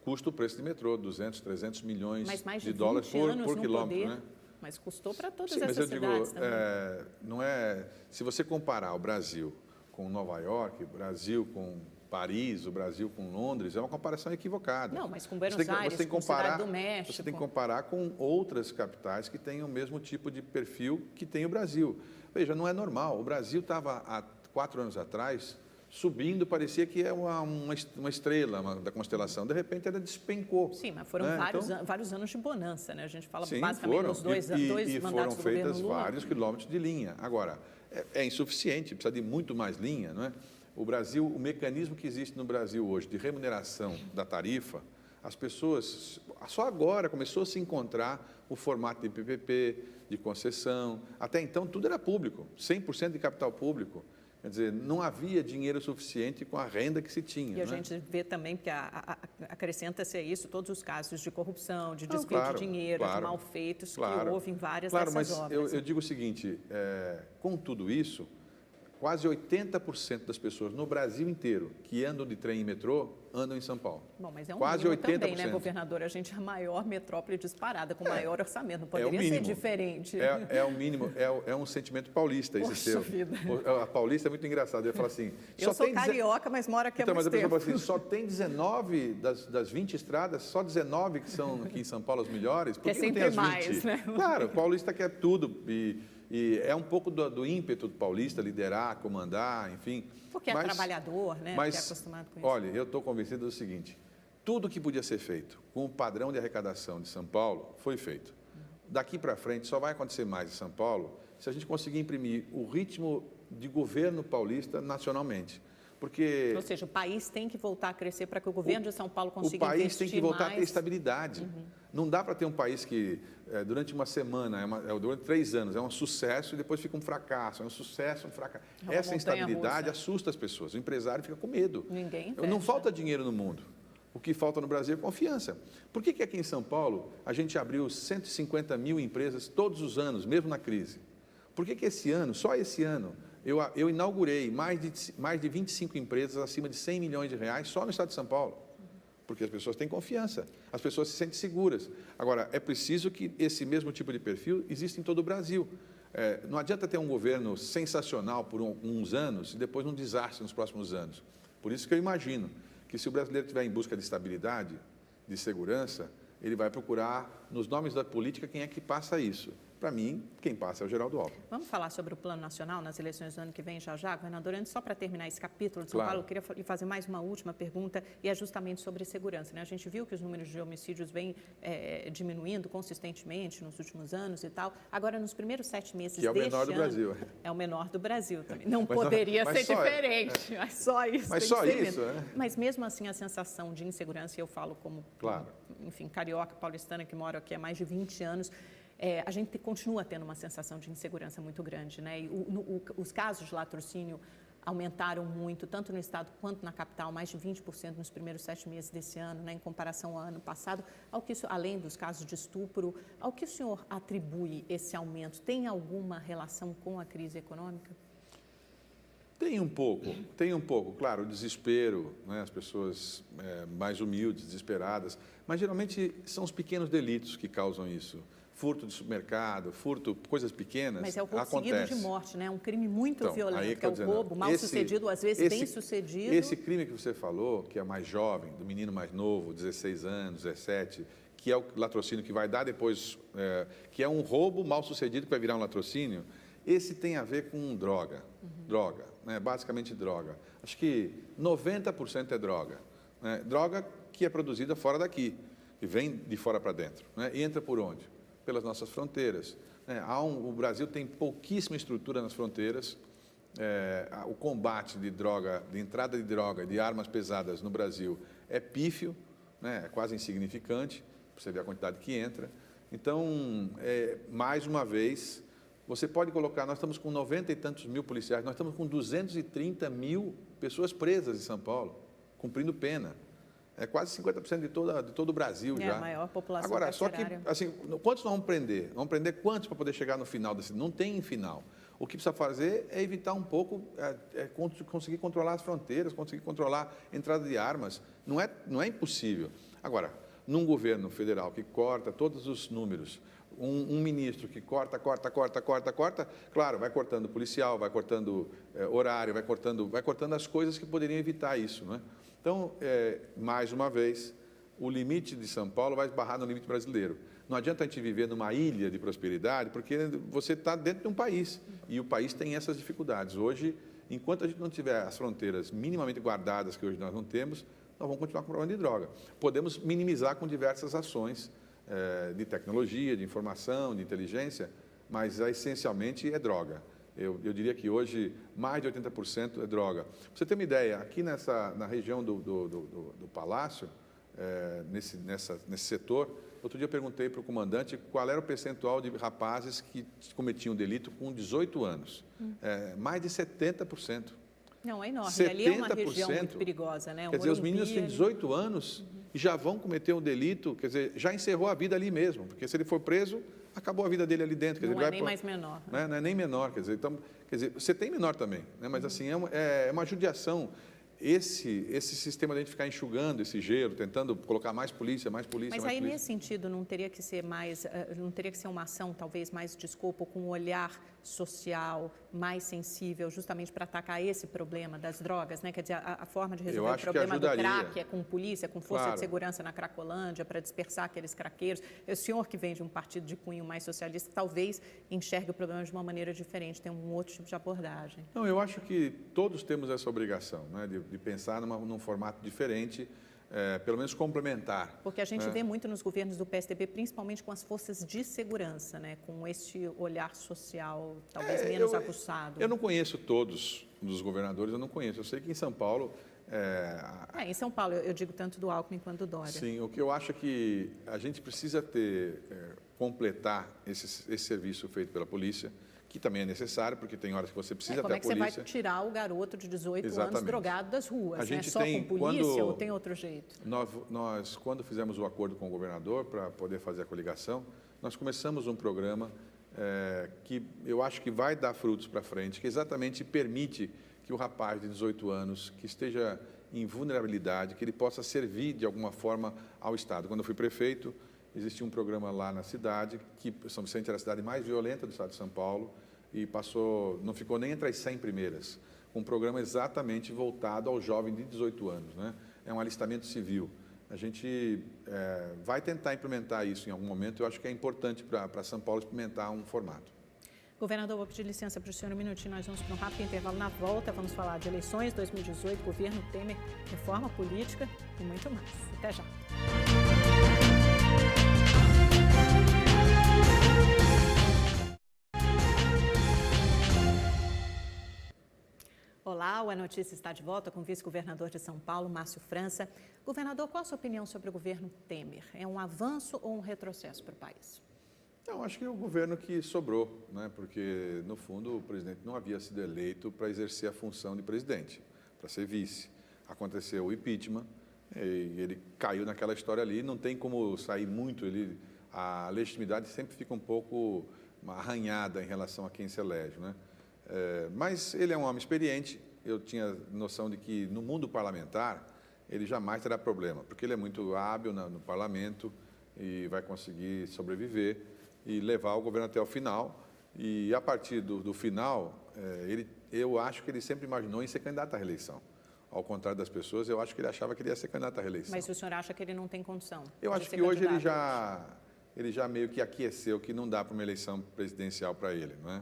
custa o preço de metrô, 200, 300 milhões de dólares por quilômetro, né? Mas custou para todas essas cidades também. Não é... Se você comparar o Brasil com Nova York, o Brasil com Paris, o Brasil com Londres, é uma comparação equivocada. Não, mas com Buenos Aires, com Cidade do México. Você tem que comparar com outras capitais que têm o mesmo tipo de perfil que tem o Brasil. Veja, não é normal. O Brasil estava, há 4 anos atrás, subindo, parecia que é uma estrela da constelação. De repente, ela despencou. Sim, mas foram vários anos de bonança, né? A gente fala sim, basicamente dos dois mandatos do governo Lula. Foram feitas vários quilômetros de linha. Agora, é insuficiente, precisa de muito mais linha, não é? O Brasil, o mecanismo que existe no Brasil hoje de remuneração da tarifa, as pessoas, só agora começou a se encontrar o formato de PPP, de concessão. Até então, tudo era público, 100% de capital público. Quer dizer, não havia dinheiro suficiente com a renda que se tinha. E a gente vê também que acrescenta-se a isso todos os casos de corrupção, de desvio de dinheiro, de malfeitos que houve em várias dessas obras. Mas eu digo o seguinte, com tudo isso, quase 80% das pessoas no Brasil inteiro que andam de trem e metrô andam em São Paulo. Bom, mas é um quase mínimo 80%. Também, né, governador? A gente é a maior metrópole disparada, com maior orçamento. Não poderia ser diferente. É o mínimo, é um sentimento paulista esse seu. Vida. A paulista é muito engraçado. Ele fala assim... Eu sou carioca, mas moro aqui há muito tempo. Mas a pessoa fala assim, só tem 19 das 20 estradas, só 19 que são aqui em São Paulo as melhores. Por que não tem as 20? Mais, né? Claro, o paulista quer tudo e é um pouco do ímpeto do paulista liderar, comandar, enfim. Porque é trabalhador, né? Mas, que é acostumado com isso. Olha, eu estou convencido do seguinte, tudo que podia ser feito com o padrão de arrecadação de São Paulo foi feito. Daqui para frente só vai acontecer mais em São Paulo se a gente conseguir imprimir o ritmo de governo paulista nacionalmente. Porque ou seja, o país tem que voltar a crescer para que o governo de São Paulo consiga investir mais. O país tem que voltar a ter estabilidade. Não dá para ter um país que, durante uma semana, durante 3 anos, é um sucesso e depois fica um fracasso. É um sucesso, um fracasso. Essa instabilidade assusta as pessoas. O empresário fica com medo. Ninguém investe. Não falta dinheiro no mundo. O que falta no Brasil é confiança. Por que aqui em São Paulo a gente abriu 150 mil empresas todos os anos, mesmo na crise? Por que esse ano, só esse ano, eu inaugurei mais de 25 empresas acima de 100 milhões de reais só no estado de São Paulo? Porque as pessoas têm confiança, as pessoas se sentem seguras. Agora, é preciso que esse mesmo tipo de perfil exista em todo o Brasil. Não adianta ter um governo sensacional por uns anos e depois um desastre nos próximos anos. Por isso que eu imagino que se o brasileiro estiver em busca de estabilidade, de segurança, ele vai procurar, nos nomes da política, quem é que passa isso. Para mim, quem passa é o Geraldo Alckmin. Vamos falar sobre o Plano Nacional nas eleições do ano que vem, já, governador. Antes, só para terminar esse capítulo de São Paulo, eu queria lhe fazer mais uma última pergunta, e é justamente sobre segurança, né? A gente viu que os números de homicídios vêm diminuindo consistentemente nos últimos anos e tal. Agora, nos primeiros 7 meses deste ano... Que é o menor do Brasil. É o menor do Brasil também. Não poderia ser diferente, mas só isso. Mas só isso, né? Mas mesmo assim, a sensação de insegurança, e eu falo como, enfim, carioca, paulistana, que moro aqui há mais de 20 anos... a gente continua tendo uma sensação de insegurança muito grande, né? E os casos de latrocínio aumentaram muito, tanto no estado quanto na capital, mais de 20% nos primeiros 7 meses desse ano, né, em comparação ao ano passado. Além dos casos de estupro, ao que o senhor atribui esse aumento? Tem alguma relação com a crise econômica? Tem um pouco, claro, o desespero, né? As pessoas mais humildes, desesperadas, mas geralmente são os pequenos delitos que causam isso. Furto de supermercado, furto, coisas pequenas, mas é o roubo seguido de morte, né? Um crime muito então, violento, que é o roubo mal sucedido, às vezes bem sucedido. Esse crime que você falou, que é mais jovem, do menino mais novo, 16 anos, 17, que é o latrocínio que vai dar depois, que é um roubo mal sucedido que vai virar um latrocínio, esse tem a ver com droga, né? Basicamente droga. Acho que 90% é droga, né? Droga que é produzida fora daqui, que vem de fora para dentro, né? E entra por onde? Pelas nossas fronteiras, né? O Brasil tem pouquíssima estrutura nas fronteiras. O combate de droga, de entrada de droga, de armas pesadas no Brasil é pífio, né? É quase insignificante, para você ver a quantidade que entra. Então, mais uma vez, você pode colocar, nós estamos com 90 e tantos mil policiais, nós estamos com 230 mil pessoas presas em São Paulo, cumprindo pena. É quase 50% de todo o Brasil já. A maior população Agora, carcerária. só que, assim, quantos nós vamos prender? Vamos prender quantos para poder chegar no final desse? Não tem final. O que precisa fazer é evitar um pouco, conseguir controlar as fronteiras, conseguir controlar a entrada de armas. Não é impossível. Agora, num governo federal que corta todos os números, um ministro que corta, claro, vai cortando policial, vai cortando horário, vai cortando as coisas que poderiam evitar isso, né? Então, mais uma vez, o limite de São Paulo vai esbarrar no limite brasileiro. Não adianta a gente viver numa ilha de prosperidade, porque você está dentro de um país, e o país tem essas dificuldades. Hoje, enquanto a gente não tiver as fronteiras minimamente guardadas, que hoje nós não temos, nós vamos continuar com o problema de droga. Podemos minimizar com diversas ações de tecnologia, de informação, de inteligência, mas essencialmente é droga. Eu diria que hoje mais de 80% é droga. Para você ter uma ideia, aqui na região do Palácio, nesse setor, outro dia eu perguntei para o comandante qual era o percentual de rapazes que cometiam delito com 18 anos. Mais de 70%. Não, é enorme. Ali é uma região muito perigosa, né? Quer dizer, os meninos têm 18 anos e já vão cometer um delito, quer dizer, já encerrou a vida ali mesmo, porque se ele for preso, acabou a vida dele ali dentro. Quer dizer, não é nem mais menor. Né? Não é nem menor, quer dizer, você tem menor também, né? Mas assim, é uma judiação. Esse sistema de a gente ficar enxugando esse gelo, tentando colocar mais polícia. Mas aí, nesse sentido, não teria que ser uma ação, talvez, mais de escopo, com um olhar social mais sensível, justamente para atacar esse problema das drogas, né? Quer dizer, a forma de resolver o problema do crack é com polícia, com força de segurança na Cracolândia, para dispersar aqueles craqueiros. O senhor que vem de um partido de cunho mais socialista, talvez enxergue o problema de uma maneira diferente, tem um outro tipo de abordagem. Não, eu acho que todos temos essa obrigação, né, de pensar num formato diferente, pelo menos complementar. Porque a gente vê muito nos governos do PSDB, principalmente com as forças de segurança, né, com este olhar social talvez menos aguçado. Eu não conheço todos os governadores, eu não conheço. Eu sei que em São Paulo... em São Paulo, eu digo tanto do Alckmin quanto do Dória. Sim, o que eu acho é que a gente precisa completar esse serviço feito pela polícia, que também é necessário, porque tem horas que você precisa ter a polícia. Como é que você vai tirar o garoto de 18 anos drogado das ruas? Só com polícia ou tem outro jeito? Nós, quando fizemos o acordo com o governador para poder fazer a coligação, nós começamos um programa que eu acho que vai dar frutos para frente, que exatamente permite que o rapaz de 18 anos, que esteja em vulnerabilidade, que ele possa servir de alguma forma ao Estado. Quando eu fui prefeito, existia um programa lá na cidade, que São Vicente era a cidade mais violenta do estado de São Paulo, e não ficou nem entre as 100 primeiras. Um programa exatamente voltado ao jovem de 18 anos, né? É um alistamento civil. A gente vai tentar implementar isso em algum momento. Eu acho que é importante para São Paulo experimentar um formato. Governador, vou pedir licença para o senhor um minutinho. Nós vamos para um rápido intervalo. Na volta, vamos falar de eleições 2018, governo Temer, reforma política e muito mais. Até já. Olá, o A Notícia está de volta com o vice-governador de São Paulo, Márcio França. Governador, qual a sua opinião sobre o governo Temer? É um avanço ou um retrocesso para o país? Não, acho que é o governo que sobrou, né? Porque, no fundo, o presidente não havia sido eleito para exercer a função de presidente, para ser vice. Aconteceu o impeachment, e ele caiu naquela história ali, não tem como sair muito, a legitimidade sempre fica um pouco arranhada em relação a quem se elege, né? Mas ele é um homem experiente, eu tinha noção de que no mundo parlamentar ele jamais terá problema, porque ele é muito hábil no parlamento e vai conseguir sobreviver e levar o governo até o final. E a partir do final, eu acho que ele sempre imaginou em ser candidato à reeleição. Ao contrário das pessoas, eu acho que ele achava que ele ia ser candidato à reeleição. Mas o senhor acha que ele não tem condição? Eu acho que hoje ele já meio que aqueceu que não dá para uma eleição presidencial para ele, não é?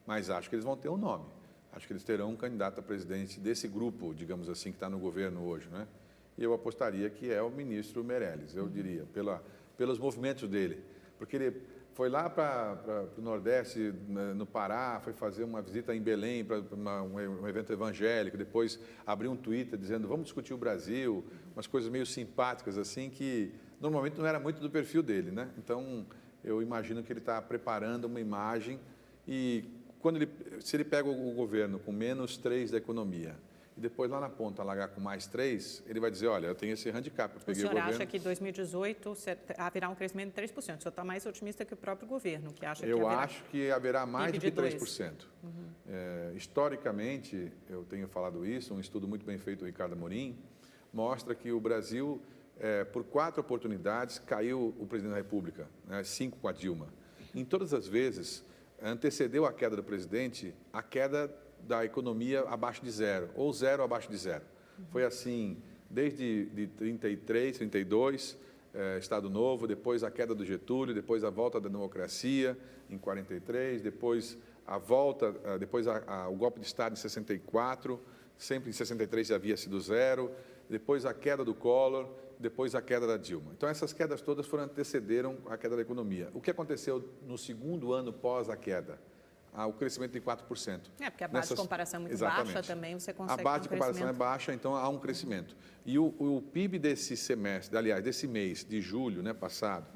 Mas acho que eles vão ter um nome. Acho que eles terão um candidato a presidente desse grupo, digamos assim, que está no governo hoje, né? E eu apostaria que é o ministro Meirelles, eu diria, pelos movimentos dele. Porque ele foi lá para o Nordeste, no Pará, foi fazer uma visita em Belém para um evento evangélico, depois abriu um Twitter dizendo vamos discutir o Brasil, umas coisas meio simpáticas assim, que normalmente não era muito do perfil dele, né? Então, eu imagino que ele está preparando uma imagem e se ele pega o governo com -3 da economia e depois lá na ponta largar com +3, ele vai dizer, olha, eu tenho esse handicap, eu peguei o governo... O senhor acha que em 2018 haverá um crescimento de 3%? O senhor está mais otimista que o próprio governo, que acha que eu acho que haverá mais do que 3%. Uhum. Historicamente, eu tenho falado isso, um estudo muito bem feito do Ricardo Amorim, mostra que o Brasil, por 4 oportunidades, caiu o presidente da República, né, 5 com a Dilma. Em todas as vezes, antecedeu a queda do presidente a queda da economia abaixo de zero, ou zero abaixo de zero. Foi assim desde 33, 32, Estado Novo, depois a queda do Getúlio, depois a volta da democracia em 43, depois a volta, depois o golpe de Estado em 64, sempre em 63 já havia sido zero, depois a queda do Collor, depois a queda da Dilma. Então, essas quedas todas antecederam a queda da economia. O que aconteceu no segundo ano pós a queda? O crescimento de 4%. Porque a base de comparação é muito Exatamente. baixa também, você consegue A base de comparação é baixa, então há um crescimento. E o PIB desse semestre, aliás, desse mês de julho, né, passado,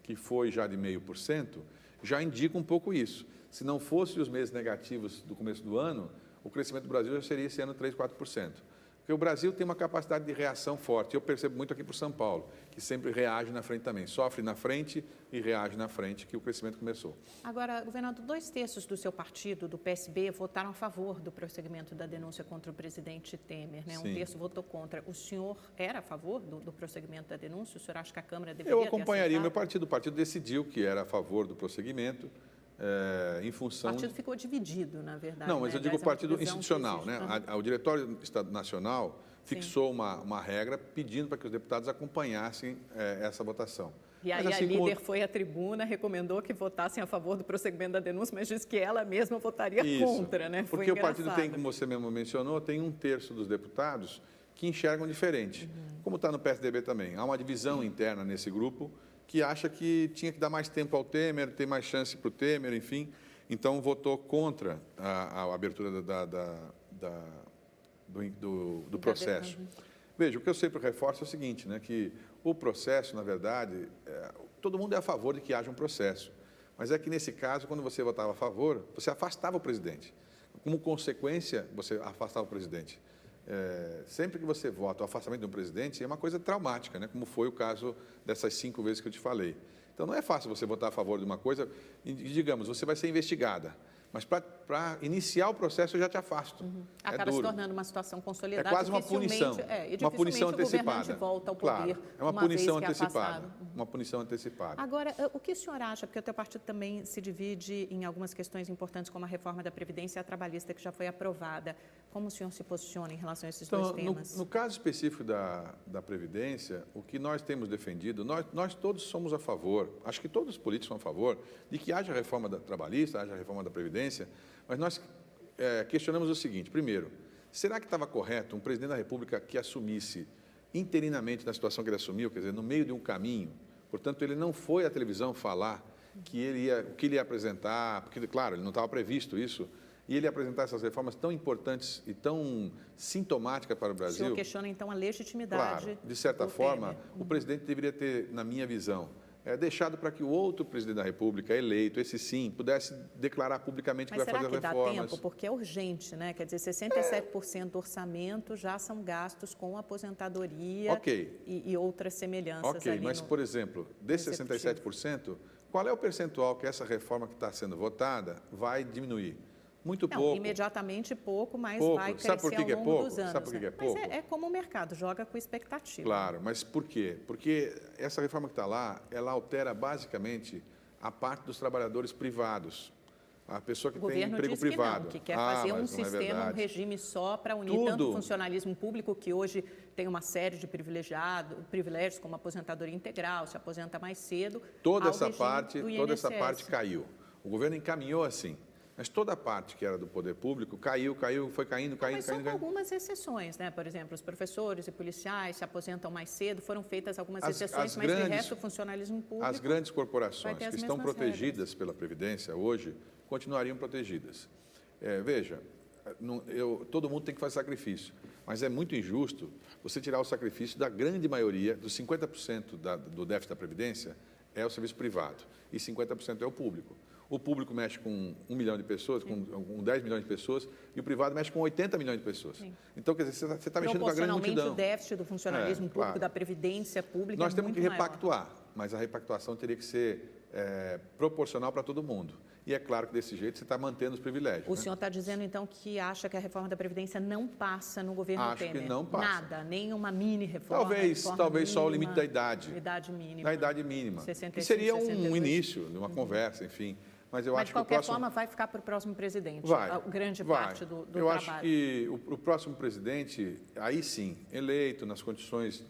que foi já de 0,5%, já indica um pouco isso. Se não fossem os meses negativos do começo do ano, o crescimento do Brasil já seria esse ano 3, 4%. Porque o Brasil tem uma capacidade de reação forte. Eu percebo muito aqui para o São Paulo, que sempre reage na frente também. Sofre na frente e reage na frente, que o crescimento começou. Agora, governador, 2/3 do seu partido, do PSB, votaram a favor do prosseguimento da denúncia contra o presidente Temer, né? Sim. 1/3 votou contra. O senhor era a favor do prosseguimento da denúncia? O senhor acha que a Câmara deveria Eu acompanharia o meu ter partido. O partido decidiu que era a favor do prosseguimento. Em função... O partido ficou dividido, na verdade. Não, mas eu digo o partido institucional, né? O Diretório do Estado Nacional fixou uma regra pedindo para que os deputados acompanhassem essa votação. E aí a líder foi à tribuna, recomendou que votassem a favor do prosseguimento da denúncia, mas disse que ela mesma votaria contra, né? Porque o partido tem, como você mesmo mencionou, tem 1/3 dos deputados que enxergam diferente. Como está no PSDB também. Há uma divisão interna nesse grupo que acha que tinha que dar mais tempo ao Temer, ter mais chance para o Temer, enfim. Então, votou contra a abertura do processo. Veja, o que eu sempre reforço é o seguinte, né, que o processo, na verdade, todo mundo é a favor de que haja um processo. Mas é que, nesse caso, quando você votava a favor, você afastava o presidente. Como consequência, você afastava o presidente. Sempre que você vota o afastamento de um presidente, é uma coisa traumática, né? Como foi o caso dessas 5 vezes que eu te falei. Então, não é fácil você votar a favor de uma coisa e, digamos, você vai ser investigada. Mas para iniciar o processo, eu já te afasto. Acaba se tornando uma situação consolidada. É quase uma punição. Uma punição antecipada. Volta ao poder, claro, é uma punição antecipada. Afastado. Uma punição antecipada. Agora, o que o senhor acha? Porque o teu partido também se divide em algumas questões importantes, como a reforma da Previdência e a trabalhista, que já foi aprovada. Como o senhor se posiciona em relação a esses dois temas? No caso específico da Previdência, o que nós temos defendido, nós todos somos a favor, acho que todos os políticos são a favor, de que haja a reforma da trabalhista, haja a reforma da Previdência, mas nós questionamos o seguinte: primeiro, será que estava correto um presidente da República que assumisse interinamente na situação que ele assumiu, quer dizer, no meio de um caminho, portanto, ele não foi à televisão falar o que ele ia apresentar, porque, claro, ele não estava previsto isso, e ele apresentar essas reformas tão importantes e tão sintomáticas para o Brasil... O senhor questiona, então, a legitimidade... Claro, de certa forma, o presidente deveria ter, na minha visão, deixado para que o outro presidente da República, eleito, esse sim, pudesse declarar publicamente que vai fazer reformas. Mas será que dá tempo? Porque é urgente, né? Quer dizer, 67% do orçamento já são gastos com aposentadoria e outras semelhanças. Ok, mas, por exemplo, desse 67%, qual é o percentual que essa reforma que está sendo votada vai diminuir? Muito Não, pouco. imediatamente pouco, mas pouco. vai crescer Sabe por que ao que é longo pouco? dos anos. Sabe por que né? que é pouco? Mas é como o mercado, joga com expectativa. Claro, mas por quê? Porque essa reforma que está lá, ela altera basicamente a parte dos trabalhadores privados. A pessoa que O tem governo emprego diz que privado. não, que quer fazer um mas não é sistema, um verdade. regime só para unir tanto o funcionalismo público, que hoje tem uma série de privilégios, como aposentadoria integral, se aposenta mais cedo. Toda ao essa regime parte, do toda essa INSS. parte caiu. O governo encaminhou assim. Mas toda a parte que era do poder público caiu, foi caindo. Mas só com algumas exceções, né? Por exemplo, os professores e policiais se aposentam mais cedo, foram feitas algumas exceções, mas de resto o funcionalismo público... As grandes corporações vai ter as que estão mesmas protegidas regras. pela Previdência hoje, continuariam protegidas. Veja, todo mundo tem que fazer sacrifício, mas é muito injusto você tirar o sacrifício da grande maioria, dos 50% do déficit da Previdência, é o serviço privado, e 50% é o público. O público mexe com 1 milhão de pessoas, com 10 milhões de pessoas, e o privado mexe com 80 milhões de pessoas. Sim. Então, quer dizer, você está mexendo com a grande Proporcionalmente, multidão. o déficit do funcionalismo público, claro. da Previdência Pública Nós é temos muito que maior. repactuar, mas a repactuação teria que ser proporcional para todo mundo. E é claro que desse jeito você está mantendo os privilégios. O senhor está dizendo, então, que acha que a reforma da Previdência não passa no governo Acho Temer? que não passa. Nada, nem uma mini-reforma? Talvez só o limite da idade. Idade mínima. Da idade mínima. 65, que seria um 62. início de uma conversa, enfim. Mas eu Mas, acho de que o qualquer próximo... forma, vai ficar para o próximo presidente, Vai, grande vai. parte do eu trabalho. acho que o próximo presidente, aí sim, eleito nas condições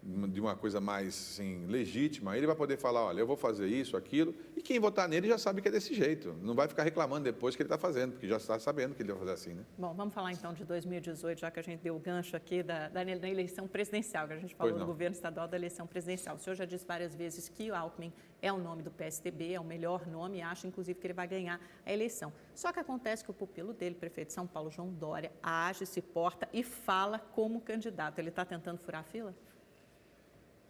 de uma coisa mais assim, legítima, ele vai poder falar, olha, eu vou fazer isso, aquilo, e quem votar nele já sabe que é desse jeito. Não vai ficar reclamando depois que ele está fazendo, porque já está sabendo que ele vai fazer assim, né? Bom, vamos falar então de 2018, já que a gente deu o gancho aqui da eleição presidencial, que a gente falou do governo estadual da eleição presidencial. O senhor já disse várias vezes que o Alckmin é o nome do PSDB, é o melhor nome, e acha, inclusive, que ele vai ganhar a eleição. Só que acontece que o pupilo dele, prefeito de São Paulo, João Dória, age, se porta e fala como candidato. Ele está tentando furar a fila?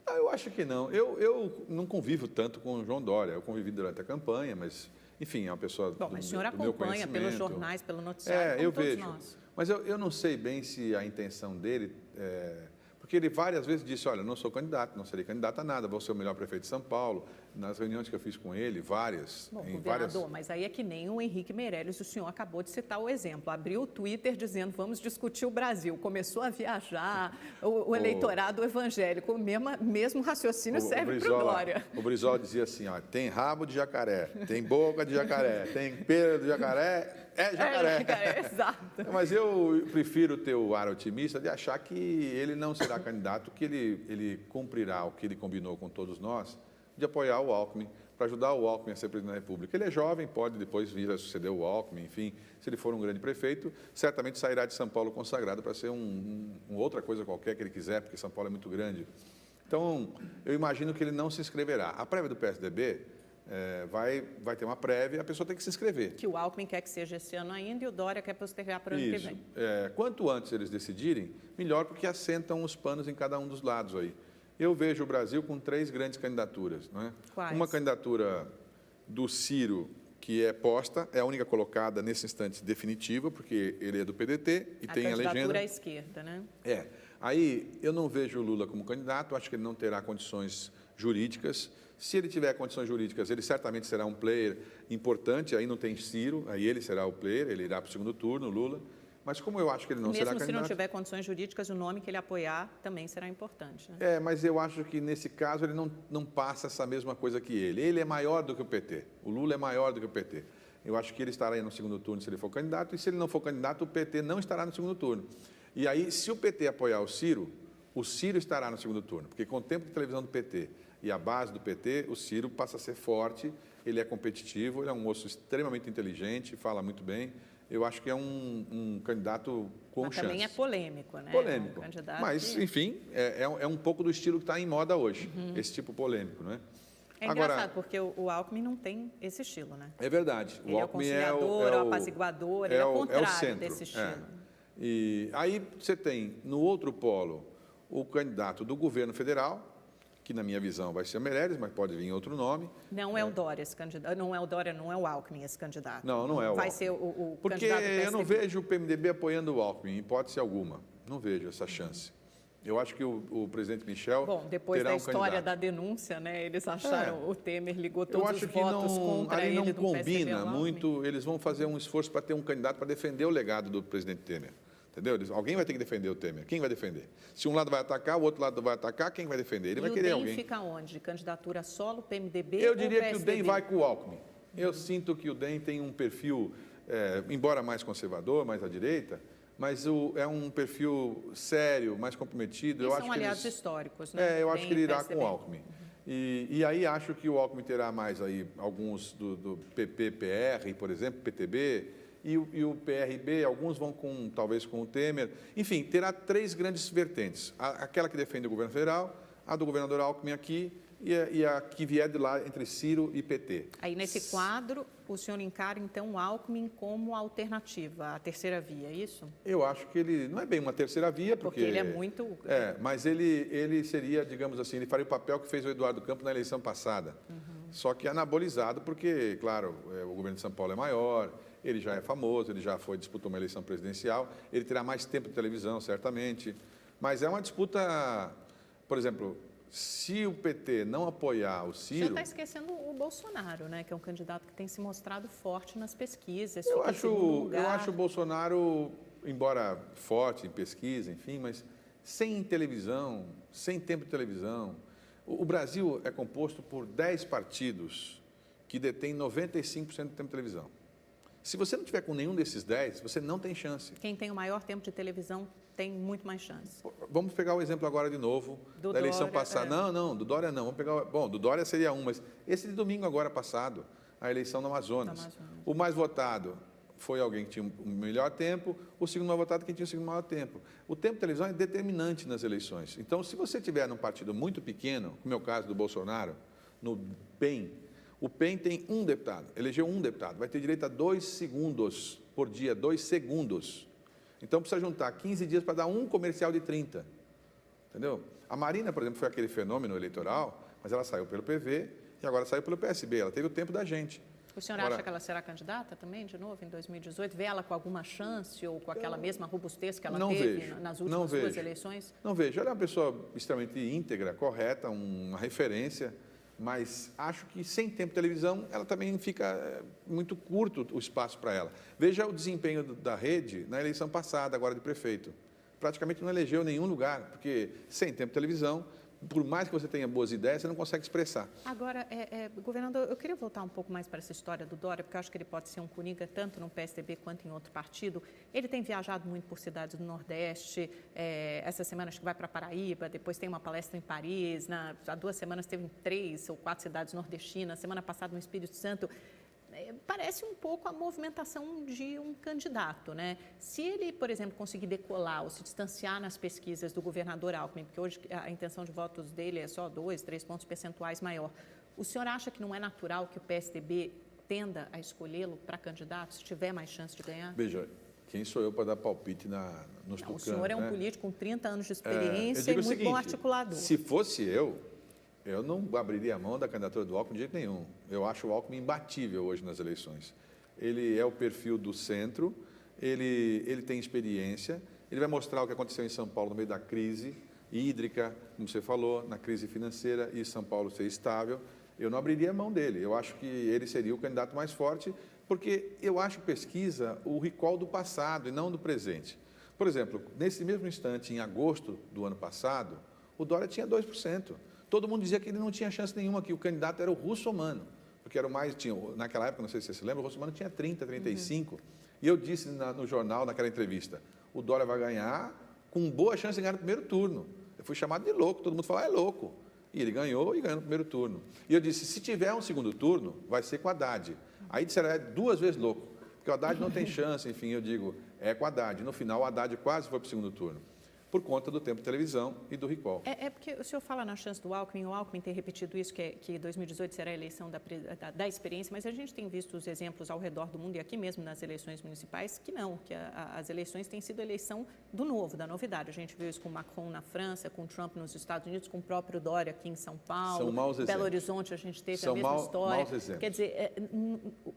Eu acho que não. Eu não convivo tanto com o João Dória. Eu convivi durante a campanha, mas, enfim, é uma pessoa Bom, mas o senhor do meu acompanha conhecimento. pelos jornais, pelo noticiário, como eu todos vejo. nós. Mas eu não sei bem se a intenção dele porque ele várias vezes disse, olha, não sou candidato, não serei candidato a nada, vou ser o melhor prefeito de São Paulo. Nas reuniões que eu fiz com ele, várias. Bom, governador, mas aí é que nem o Henrique Meirelles, o senhor acabou de citar o exemplo. Abriu o Twitter dizendo, vamos discutir o Brasil. Começou a viajar, o eleitorado evangélico, o mesmo raciocínio serve para o Dória. O Brizola dizia assim, ó, tem rabo de jacaré, tem boca de jacaré, tem pelo de jacaré, é jacaré. Exato. Mas eu prefiro ter o ar otimista de achar que ele não será candidato, que ele cumprirá o que ele combinou com todos nós, de apoiar o Alckmin, para ajudar o Alckmin a ser presidente da República. Ele é jovem, pode depois vir a suceder o Alckmin, enfim, se ele for um grande prefeito, certamente sairá de São Paulo consagrado para ser outra coisa qualquer que ele quiser, porque São Paulo é muito grande. Então, eu imagino que ele não se inscreverá. A prévia do PSDB vai ter uma prévia, a pessoa tem que se inscrever. Que o Alckmin quer que seja esse ano ainda e o Dória quer postergar para o ano que vem. Quanto antes eles decidirem, melhor, porque assentam os panos em cada um dos lados aí. Eu vejo o Brasil com 3 grandes candidaturas. Não é? Quais? Uma candidatura do Ciro, que é posta, é a única colocada nesse instante definitiva, porque ele é do PDT e tem a legenda. A candidatura à esquerda, né? Aí eu não vejo o Lula como candidato, acho que ele não terá condições jurídicas. Se ele tiver condições jurídicas, ele certamente será um player importante, aí não tem Ciro, aí ele será o player, ele irá para o segundo turno, Lula. Mas como eu acho que ele não será candidato... Mesmo se não tiver condições jurídicas, o nome que ele apoiar também será importante. Né? Mas eu acho que nesse caso ele não passa essa mesma coisa que ele. Ele é maior do que o PT, o Lula é maior do que o PT. Eu acho que ele estará aí no segundo turno se ele for candidato, e se ele não for candidato, o PT não estará no segundo turno. E aí, se o PT apoiar o Ciro estará no segundo turno, porque com o tempo de televisão do PT e a base do PT, o Ciro passa a ser forte, ele é competitivo, ele é um moço extremamente inteligente, fala muito bem. Eu acho que é um candidato com chance. Também é polêmico, né? Polêmico. Um candidato mas, enfim, é um pouco do estilo que está em moda hoje, esse tipo polêmico, não é? É engraçado, porque o Alckmin não tem esse estilo, né? É verdade. Ele é o conciliador, o apaziguador, ele é o contrário desse estilo. E aí você tem, no outro polo, o candidato do governo federal, que na minha visão vai ser o Meirelles, mas pode vir outro nome. Não é o Dória esse candidato, não é o Dória, não é o Alckmin esse candidato. Não é o Alckmin. Vai ser o porque candidato do PSDB. eu não vejo o PMDB apoiando o Alckmin, em hipótese alguma. Não vejo essa chance. Eu acho que o presidente Michel Bom, depois terá da um história candidato. da denúncia, né, eles acharam, o Temer ligou todos Eu acho os que votos contra ali ele não do PSDB combina ao Alckmin. muito, eles vão fazer um esforço para ter um candidato para defender o legado do presidente Temer. Entendeu? Alguém vai ter que defender o Temer. Quem vai defender? Se um lado vai atacar, o outro lado vai atacar, quem vai defender? Ele vai querer alguém. E o DEM fica onde? Candidatura solo, PMDB Eu ou diria que o PSDB? DEM vai com o Alckmin. Eu sinto que o DEM tem um perfil, embora mais conservador, mais à direita, mas é um perfil sério, mais comprometido. E eu são acho que aliados eles, históricos, né? eu acho que ele irá com PSDB. o Alckmin. E aí acho que o Alckmin terá mais aí alguns do PP, PR, por exemplo, PTB, e o PRB, alguns vão talvez com o Temer. Enfim, terá 3 grandes vertentes. Aquela que defende o governo federal, a do governador Alckmin aqui e a que vier de lá entre Ciro e PT. Aí, nesse quadro, o senhor encara, então, o Alckmin como alternativa, a terceira via, é isso? Eu acho que ele não é bem uma terceira via, Porque ele é muito... mas ele seria, digamos assim, ele faria o papel que fez o Eduardo Campos na eleição passada. Só que anabolizado, porque, claro, o governo de São Paulo é maior, ele já é famoso, ele já disputou uma eleição presidencial, ele terá mais tempo de televisão, certamente. Mas é uma disputa, por exemplo, se o PT não apoiar o Ciro... O senhor está esquecendo o Bolsonaro, né, que é um candidato que tem se mostrado forte nas pesquisas. Eu acho o Bolsonaro, embora forte em pesquisa, enfim, mas sem televisão, sem tempo de televisão. O Brasil é composto por 10 partidos que detêm 95% do tempo de televisão. Se você não tiver com nenhum desses 10, você não tem chance. Quem tem o maior tempo de televisão tem muito mais chance. Vamos pegar o exemplo agora de novo, da eleição passada. Não, do Dória não. Vamos pegar, do Dória seria um, mas esse de domingo agora passado, a eleição no Amazonas. O mais votado foi alguém que tinha o melhor tempo, o segundo mais votado quem tinha o segundo maior tempo. O tempo de televisão é determinante nas eleições. Então, se você tiver num partido muito pequeno, como é o caso do Bolsonaro, no PEN, o PEN tem um deputado, elegeu um deputado, vai ter direito a 2 segundos por dia, 2 segundos. Então, precisa juntar 15 dias para dar um comercial de 30. Entendeu? A Marina, por exemplo, foi aquele fenômeno eleitoral, mas ela saiu pelo PV e agora saiu pelo PSB. Ela teve o tempo da gente. O senhor acha que ela será candidata também, de novo, em 2018? Vê ela com alguma chance ou com aquela mesma robustez que ela teve nas últimas 2 eleições? Não vejo. Ela é uma pessoa extremamente íntegra, correta, uma referência, mas acho que sem tempo de televisão, ela também fica muito curto o espaço para ela. Veja o desempenho da rede na eleição passada, agora de prefeito. Praticamente não elegeu em nenhum lugar, porque sem tempo de televisão, por mais que você tenha boas ideias, você não consegue expressar. Agora, governador, eu queria voltar um pouco mais para essa história do Dória, porque eu acho que ele pode ser um coringa tanto no PSDB quanto em outro partido. Ele tem viajado muito por cidades do Nordeste, essa semana acho que vai para Paraíba, depois tem uma palestra em Paris, há 2 semanas teve em 3 ou 4 cidades nordestinas, semana passada no Espírito Santo. Parece um pouco a movimentação de um candidato, né? Se ele, por exemplo, conseguir decolar ou se distanciar nas pesquisas do governador Alckmin, porque hoje a intenção de votos dele é só 2, 3 pontos percentuais maior, o senhor acha que não é natural que o PSDB tenda a escolhê-lo para candidato, se tiver mais chance de ganhar? Veja, quem sou eu para dar palpite nos tucanos? O senhor é um político com 30 anos de experiência e muito seguinte, bom articulador. Se fosse eu não abriria a mão da candidatura do Alckmin de jeito nenhum. Eu acho o Alckmin imbatível hoje nas eleições. Ele é o perfil do centro, ele tem experiência, ele vai mostrar o que aconteceu em São Paulo no meio da crise hídrica, como você falou, na crise financeira e São Paulo ser estável. Eu não abriria a mão dele. Eu acho que ele seria o candidato mais forte, porque eu acho pesquisa o recall do passado e não do presente. Por exemplo, nesse mesmo instante, em agosto do ano passado, o Dória tinha 2%. Todo mundo dizia que ele não tinha chance nenhuma, que o candidato era o Russomano, porque era o mais, naquela época, não sei se você se lembra, o Russomano tinha 30, 35. E eu disse no jornal, naquela entrevista, o Dória vai ganhar com boa chance de ganhar no primeiro turno. Eu fui chamado de louco, todo mundo falou, é louco. E ele ganhou no primeiro turno. E eu disse, se tiver um segundo turno, vai ser com o Haddad. Aí disseram, é 2 vezes louco, porque o Haddad não tem chance, enfim, eu digo, é com o Haddad. No final, o Haddad quase foi para o segundo turno, por conta do tempo de televisão e do recall. Porque o senhor fala na chance do Alckmin, o Alckmin tem repetido isso, que 2018 será a eleição da experiência, mas a gente tem visto os exemplos ao redor do mundo e aqui mesmo nas eleições municipais, que não, que as eleições têm sido a eleição do novo, da novidade. A gente viu isso com Macron na França, com Trump nos Estados Unidos, com o próprio Dória aqui em São Paulo. São maus exemplos. Belo Horizonte a gente teve a mesma história. Maus exemplos. Quer dizer,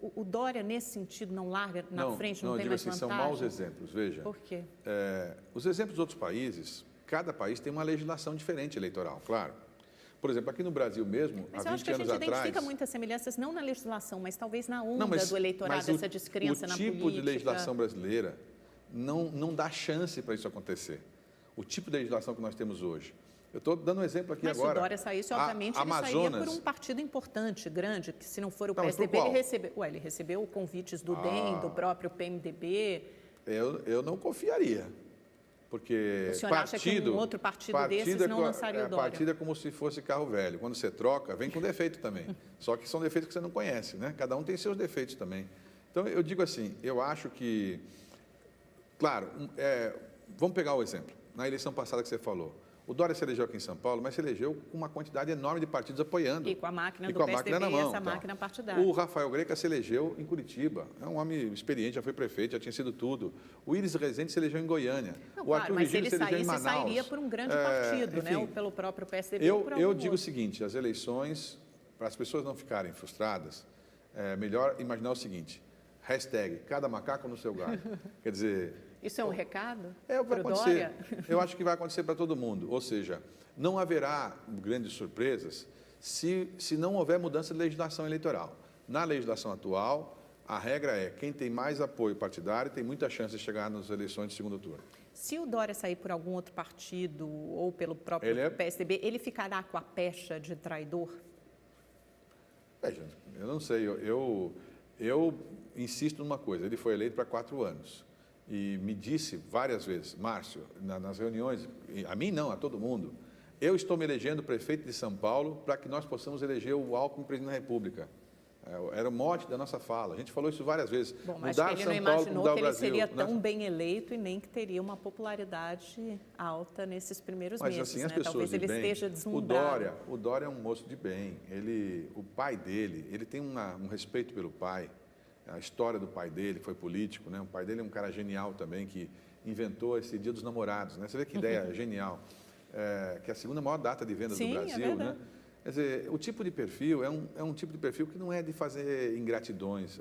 o Dória nesse sentido não larga na frente, não tem mais vantagem? São maus exemplos, veja. Por quê? Os exemplos dos outros países, cada país tem uma legislação diferente eleitoral, claro. Por exemplo, aqui no Brasil mesmo, mas há 20 anos atrás... Mas eu acho que a gente identifica muitas semelhanças, não na legislação, mas talvez na onda do eleitorado, essa descrença na política. O tipo de legislação brasileira não dá chance para isso acontecer. O tipo de legislação que nós temos hoje. Eu estou dando um exemplo aqui agora. Mas se o Dória saísse, obviamente, ele sairia por um partido importante, grande, que se não for o PSDB, ele recebeu convites do DEM, do próprio PMDB. Eu não confiaria. Porque o senhor acha que um outro partido desses não lançaria o Dória? Partido é como se fosse carro velho. Quando você troca, vem com defeito também. Só que são defeitos que você não conhece, né? Cada um tem seus defeitos também. Então, eu digo assim, eu acho que... Claro, vamos pegar o exemplo. Na eleição passada que você falou, o Dória se elegeu aqui em São Paulo, mas se elegeu com uma quantidade enorme de partidos apoiando. E com a máquina do PSDB na mão, essa máquina partidária. O Rafael Greca se elegeu em Curitiba. É um homem experiente, já foi prefeito, já tinha sido tudo. O Íris Rezende se elegeu em Goiânia. Não, claro, mas se ele saísse, sairia por um grande partido, enfim, né? Ou pelo próprio PSDB. Eu digo o seguinte, as eleições, para as pessoas não ficarem frustradas, é melhor imaginar o seguinte, hashtag, cada macaco no seu galho. Quer dizer... Isso é um recado? É o que vai acontecer. Eu acho que vai acontecer para todo mundo. Ou seja, não haverá grandes surpresas se não houver mudança de legislação eleitoral. Na legislação atual, a regra é quem tem mais apoio partidário tem muita chance de chegar nas eleições de segundo turno. Se o Dória sair por algum outro partido ou pelo próprio PSDB, ele ficará com a pecha de traidor? Eu não sei. Eu insisto numa coisa. Ele foi eleito para 4 anos. E me disse várias vezes, Márcio, nas reuniões, a mim não, a todo mundo, eu estou me elegendo prefeito de São Paulo para que nós possamos eleger o Alckmin presidente da República. Era o mote da nossa fala. A gente falou isso várias vezes. Bom, mas ele não imaginou que ele seria tão bem eleito e nem que teria uma popularidade alta nesses primeiros meses. Mas assim, as pessoas talvez ele esteja deslumbrado. O Dória é um moço de bem. O pai dele, ele tem um respeito pelo pai. A história do pai dele foi político, né? O pai dele é um cara genial também, que inventou esse Dia dos Namorados, né? Você vê que ideia genial. Que é a segunda maior data de vendas do Brasil, né? Quer dizer, o tipo de perfil é um tipo de perfil que não é de fazer ingratidões.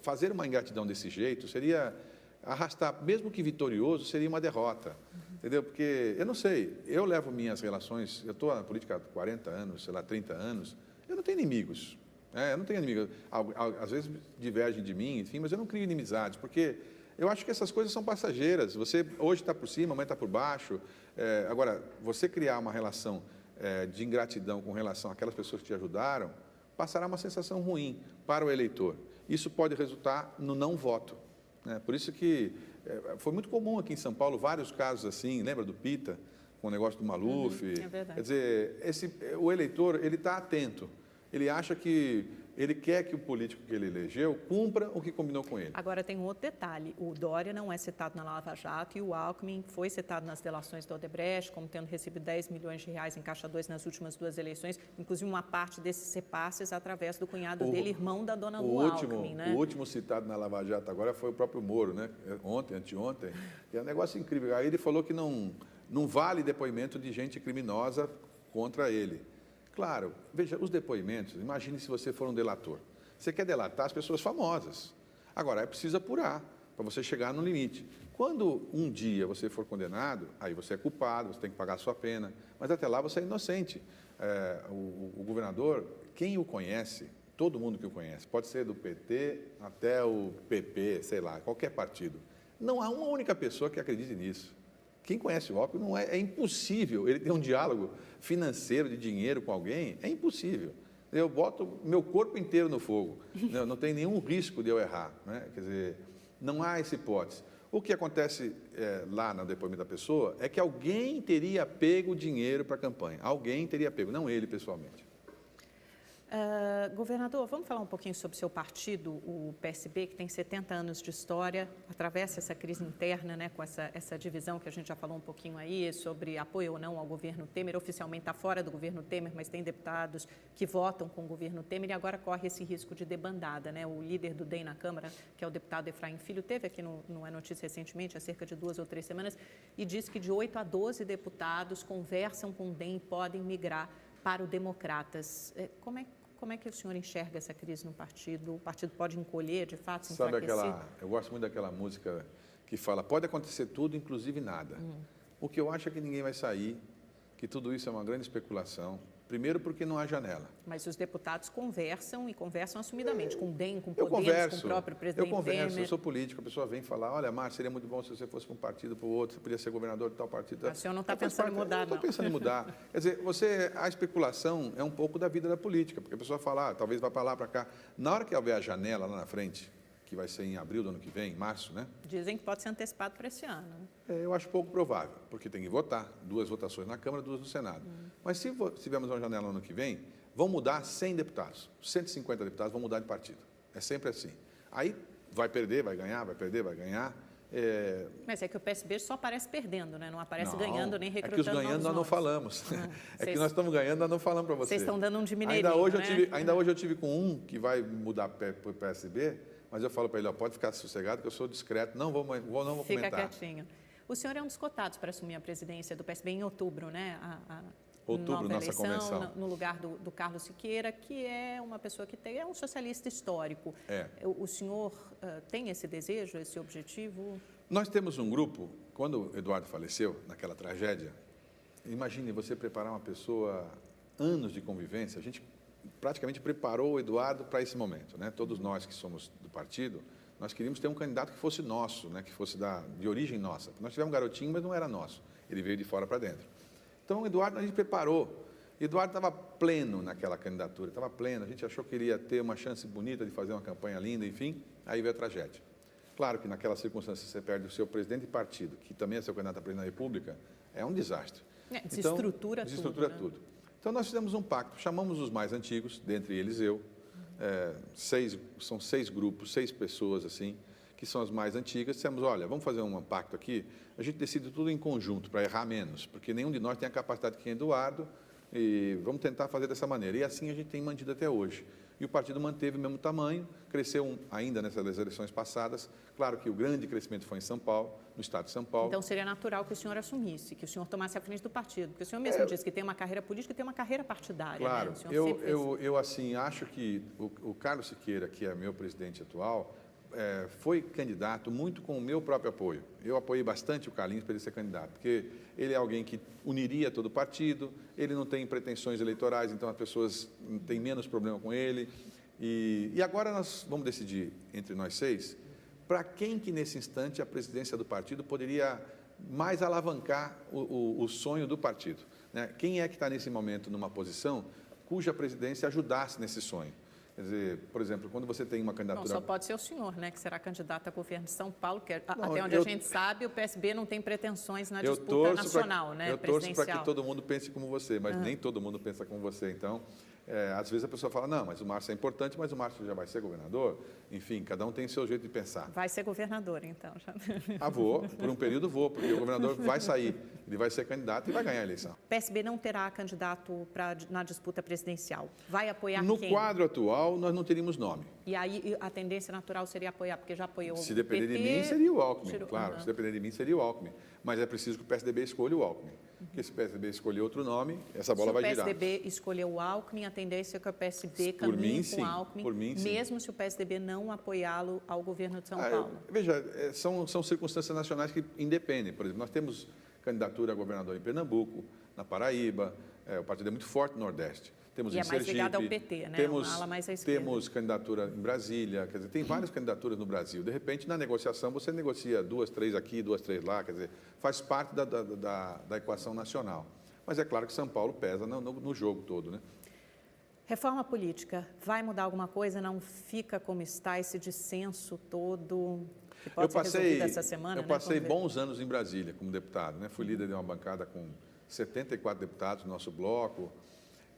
Fazer uma ingratidão desse jeito seria arrastar, mesmo que vitorioso, seria uma derrota. Entendeu? Porque, eu não sei, eu levo minhas relações, eu estou na política há 40 anos, sei lá, 30 anos, eu não tenho inimigos. Eu não tenho inimigo. Às vezes divergem de mim, enfim, mas eu não crio inimizades, porque eu acho que essas coisas são passageiras. Você hoje está por cima, amanhã está por baixo. Agora, você criar uma relação de ingratidão com relação àquelas pessoas que te ajudaram, passará uma sensação ruim para o eleitor. Isso pode resultar no não voto. Né? Por isso que foi muito comum aqui em São Paulo, vários casos assim, lembra do Pita, com o negócio do Maluf? É verdade. Quer dizer, o eleitor, ele está atento. Ele acha que ele quer que o político que ele elegeu cumpra o que combinou com ele. Agora, tem um outro detalhe. O Dória não é citado na Lava Jato e o Alckmin foi citado nas delações da Odebrecht como tendo recebido 10 milhões de reais em Caixa 2 nas últimas 2 eleições, inclusive uma parte desses repasses através do cunhado dele, irmão da dona Lu Alckmin, né? O último citado na Lava Jato agora foi o próprio Moro, né? Anteontem. É um negócio incrível. Aí ele falou que não vale depoimento de gente criminosa contra ele. Claro, veja, os depoimentos, imagine se você for um delator. Você quer delatar as pessoas famosas. Agora, é preciso apurar para você chegar no limite. Quando um dia você for condenado, aí você é culpado, você tem que pagar a sua pena, mas até lá você é inocente. O governador, quem o conhece, todo mundo que o conhece, pode ser do PT até o PP, sei lá, qualquer partido. Não há uma única pessoa que acredite nisso. Quem conhece o Alckmin, é impossível ele ter um diálogo financeiro, de dinheiro com alguém, é impossível. Eu boto meu corpo inteiro no fogo, não tem nenhum risco de eu errar, né? Quer dizer, não há essa hipótese. O que acontece lá no depoimento da pessoa é que alguém teria pego dinheiro para a campanha, alguém teria pego, não ele pessoalmente. Governador, vamos falar um pouquinho sobre o seu partido, o PSB, que tem 70 anos de história, atravessa essa crise interna, né, com essa divisão que a gente já falou um pouquinho aí, sobre apoio ou não ao governo Temer. Oficialmente está fora do governo Temer, mas tem deputados que votam com o governo Temer e agora corre esse risco de debandada, né? O líder do DEM na Câmara, que é o deputado Efraim Filho, teve aqui no É Notícia recentemente, há cerca de 2 ou 3 semanas, e disse que de 8 a 12 deputados conversam com o DEM e podem migrar para o Democratas. Como é que o senhor enxerga essa crise no partido? O partido pode encolher, de fato, se enfraquecer? Eu gosto muito daquela música que fala, pode acontecer tudo, inclusive nada. O que eu acho é que ninguém vai sair, que tudo isso é uma grande especulação. Primeiro porque não há janela. Mas os deputados conversam e conversam assumidamente, com o DEM, com o Podemos, com o próprio presidente Temer. Eu sou político, a pessoa vem falar, olha, Márcio, seria muito bom se você fosse para um partido, para o outro, você podia ser governador de tal partido. O senhor não está pensando em mudar, não? Não estou pensando em mudar. Quer dizer, a especulação é um pouco da vida da política, porque a pessoa fala, talvez vá para lá, para cá. Na hora que houver a janela lá na frente, que vai ser em abril do ano que vem, em março, né? Dizem que pode ser antecipado para esse ano. Eu acho pouco provável, porque tem que votar, 2 votações na Câmara, 2 no Senado. Mas se tivermos uma janela no ano que vem, vão mudar 100 deputados, 150 deputados vão mudar de partido. É sempre assim. Aí vai perder, vai ganhar, vai perder, vai ganhar. Mas é que o PSB só aparece perdendo, né? Não aparece ganhando nem recrutando. É que os ganhando nós não falamos. Que nós estamos ganhando, nós não falamos para vocês. Vocês estão dando um de mineirinho, ainda hoje eu tive com um que vai mudar para o PSB, mas eu falo para ele, pode ficar sossegado, que eu sou discreto, não vou comentar. Fica quietinho. O senhor é um dos cotados para assumir a presidência do PSB em outubro, né? Outubro, nossa eleição, convenção. No lugar do Carlos Siqueira, que é uma pessoa que é um socialista histórico. O senhor tem esse desejo, esse objetivo? Nós temos um grupo, quando o Eduardo faleceu, naquela tragédia, imagine você preparar uma pessoa, anos de convivência, a gente praticamente preparou o Eduardo para esse momento, né? Todos nós que somos do partido, nós queríamos ter um candidato que fosse nosso, né? Que fosse de origem nossa. Nós tivemos um garotinho, mas não era nosso. Ele veio de fora para dentro. Então, o Eduardo, a gente preparou. Eduardo estava pleno naquela candidatura, estava pleno. A gente achou que ele ia ter uma chance bonita de fazer uma campanha linda, enfim. Aí veio a tragédia. Claro que naquela circunstância você perde o seu presidente de partido, que também é seu candidato a presidente da República, é um desastre. Desestrutura tudo. Então, nós fizemos um pacto, chamamos os mais antigos, dentre eles eu, são 6 grupos, 6 pessoas, assim, que são as mais antigas. Dissemos, olha, vamos fazer um pacto aqui, a gente decide tudo em conjunto, para errar menos, porque nenhum de nós tem a capacidade que tem Eduardo, e vamos tentar fazer dessa maneira. E assim a gente tem mantido até hoje. E o partido manteve o mesmo tamanho, cresceu ainda nessas eleições passadas. Claro que o grande crescimento foi em São Paulo, no estado de São Paulo. Então, seria natural que o senhor assumisse, que o senhor tomasse a frente do partido, porque o senhor mesmo disse que tem uma carreira política e tem uma carreira partidária. Claro, né? eu assim, acho que o Carlos Siqueira, que é meu presidente atual, foi candidato muito com o meu próprio apoio. Eu apoiei bastante o Carlinhos para ele ser candidato, porque ele é alguém que uniria todo o partido, ele não tem pretensões eleitorais, então as pessoas têm menos problema com ele. E agora nós vamos decidir, entre nós 6, para quem que nesse instante a presidência do partido poderia mais alavancar o sonho do partido, né? Quem é que está nesse momento numa posição cuja presidência ajudasse nesse sonho? Quer dizer, por exemplo, quando você tem uma candidatura... Não, só pode ser o senhor, né, que será candidato a governo de São Paulo, que até onde a gente sabe, o PSB não tem pretensões na disputa nacional, né, presidencial. Eu torço para que todo mundo pense como você, mas nem todo mundo pensa como você. Então, às vezes a pessoa fala, não, mas o Márcio é importante, mas o Márcio já vai ser governador. Enfim, cada um tem o seu jeito de pensar. Vai ser governador, então. Já. Vou, por um período vou, porque o governador vai sair, ele vai ser candidato e vai ganhar a eleição. O PSB não terá candidato na disputa presidencial. Vai apoiar quem? No quadro atual, nós não teríamos nome. E aí a tendência natural seria apoiar, porque já apoiou Se depender de mim, seria o Alckmin, claro. Se depender de mim, seria o Alckmin. Mas é preciso que o PSDB escolha o Alckmin. Porque se o PSDB escolher outro nome, essa bola vai girar. Se o PSDB escolher o Alckmin, a tendência é que o PSB caminhe com o Alckmin, mesmo se o PSDB não apoiá-lo ao governo de São Paulo. Veja, são circunstâncias nacionais que independem. Por exemplo, nós temos candidatura a governador em Pernambuco, na Paraíba, o partido é muito forte no Nordeste. Temos em Sergipe, mais ligado ao PT, né? Temos candidatura em Brasília, quer dizer, tem várias candidaturas no Brasil. De repente, na negociação, você negocia 2, 3 aqui, 2, 3 lá, quer dizer, faz parte da equação nacional. Mas é claro que São Paulo pesa no jogo todo, né? Reforma política, vai mudar alguma coisa? Não fica como está esse dissenso todo que pode ser resolvido essa semana? Eu passei bons anos em Brasília como deputado, né? Fui líder de uma bancada com 74 deputados no nosso bloco.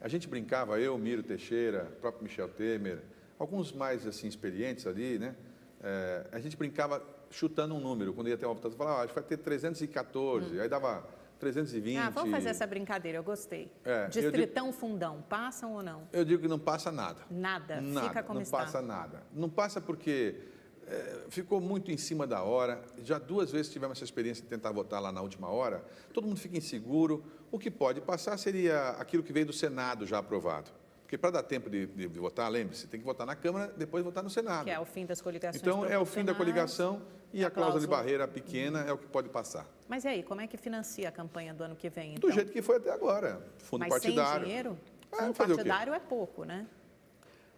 A gente brincava, eu, Miro Teixeira, o próprio Michel Temer, alguns mais assim, experientes ali, né? A gente brincava chutando um número, quando ia ter uma votação, falava, acho que vai ter 314, aí dava 320. Vamos fazer essa brincadeira, eu gostei. Distritão, Fundão, passam ou não? Eu digo que não passa nada. Nada? Fica como está. Não passa nada. Não passa porque ficou muito em cima da hora. Já 2 vezes tivemos essa experiência de tentar votar lá na última hora. Todo mundo fica inseguro. O que pode passar seria aquilo que veio do Senado já aprovado. Porque Porque para dar tempo de votar, lembre-se, tem que votar na Câmara, depois votar no Senado. Que é o fim das coligações. Então, é o fim da coligação e a cláusula de barreira pequena é o que pode passar. Mas e aí, como é que financia a campanha do ano que vem, então? Do jeito que foi até agora, fundo partidário. Sem dinheiro? Fundo partidário é pouco, né?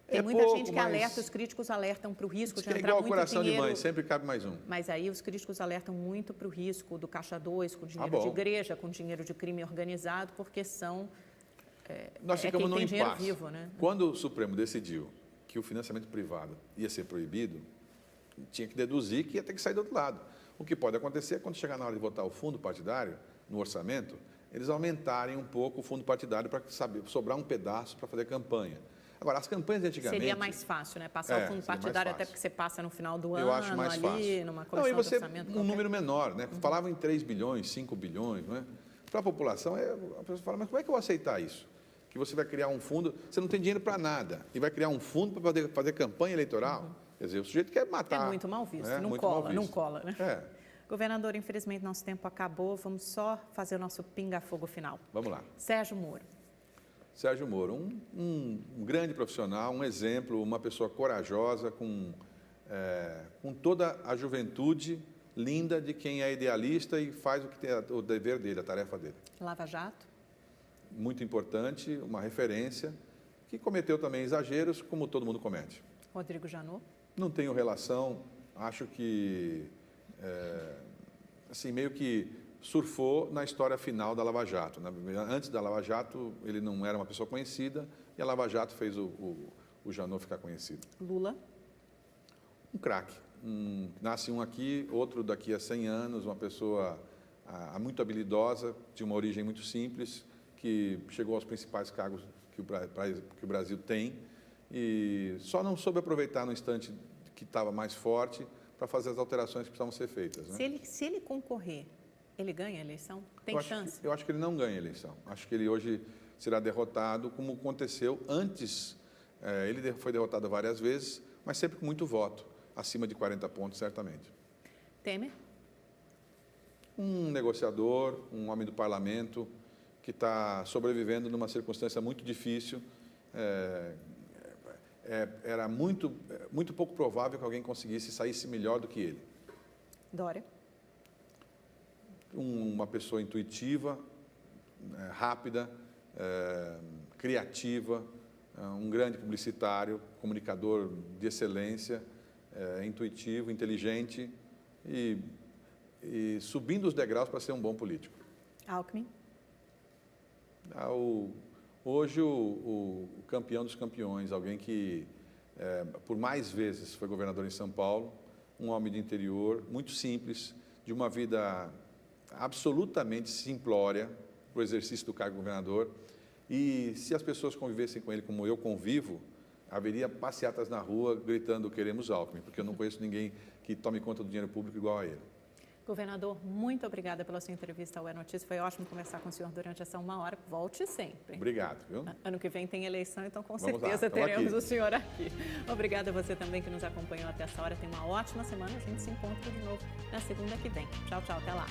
Tem muita pouco, gente que alerta, os críticos alertam para o risco de é entrar igual muito coração dinheiro. de mãe, sempre cabe mais um. Mas aí os críticos alertam muito para o risco do Caixa 2, com dinheiro de igreja, com dinheiro de crime organizado, porque são... Nós ficamos num impasse. Vivo, né? Quando o Supremo decidiu que o financiamento privado ia ser proibido, tinha que deduzir que ia ter que sair do outro lado. O que pode acontecer é quando chegar na hora de votar o fundo partidário, no orçamento, eles aumentarem um pouco o fundo partidário para sobrar um pedaço para fazer campanha. Agora, as campanhas de antigamente... Seria mais fácil, né? Passar o fundo partidário, até porque você passa no final do ano, acho mais fácil. Numa comissão de orçamento. Um número menor, né? Falavam em 3 bilhões, 5 bilhões, não é? Para a população, a pessoa fala, mas como é que eu vou aceitar isso? Que você vai criar um fundo, você não tem dinheiro para nada, e vai criar um fundo para poder fazer campanha eleitoral? Quer dizer, o sujeito quer matar. É muito mal visto, né? Não cola, né? É. Governador, infelizmente nosso tempo acabou, vamos só fazer o nosso pinga-fogo final. Vamos lá. Sérgio Moro. Sérgio Moro, um grande profissional, um exemplo, uma pessoa corajosa, com toda a juventude linda de quem é idealista e faz o que tem o dever dele, a tarefa dele. Lava Jato. Muito importante, uma referência, que cometeu também exageros, como todo mundo comete. Rodrigo Janot. Não tenho relação, acho que, assim, meio que surfou na história final da Lava Jato. Antes da Lava Jato, ele não era uma pessoa conhecida, e a Lava Jato fez o Janot ficar conhecido. Lula. Um craque. Nasce um aqui, outro daqui a 100 anos, uma pessoa muito habilidosa, de uma origem muito simples, que chegou aos principais cargos que o Brasil tem, e só não soube aproveitar no instante que estava mais forte para fazer as alterações que precisavam ser feitas. Né? Se ele concorrer, ele ganha a eleição? Tem chance? Eu acho que ele não ganha a eleição. Acho que ele hoje será derrotado, como aconteceu antes. Ele foi derrotado várias vezes, mas sempre com muito voto, acima de 40 pontos, certamente. Temer? Um negociador, um homem do parlamento, que está sobrevivendo numa circunstância muito difícil. Era muito pouco provável que alguém saísse melhor do que ele. Dória? Uma pessoa intuitiva, rápida, criativa, um grande publicitário, comunicador de excelência, intuitivo, inteligente e subindo os degraus para ser um bom político. Alckmin? Hoje o campeão dos campeões, alguém que por mais vezes foi governador em São Paulo, um homem de interior, muito simples, de uma vida absolutamente simplória para o exercício do cargo de governador, e se as pessoas convivessem com ele como eu convivo, haveria passeatas na rua gritando queremos Alckmin, porque eu não conheço ninguém que tome conta do dinheiro público igual a ele. Governador, muito obrigada pela sua entrevista ao É Notícia. Foi ótimo conversar com o senhor durante essa 1 hora. Volte sempre. Obrigado. Viu? Ano que vem tem eleição, então com Vamos certeza lá, teremos aqui. o senhor aqui. Obrigada a você também que nos acompanhou até essa hora. Tenha uma ótima semana. A gente se encontra de novo na segunda que vem. Tchau, tchau. Até lá.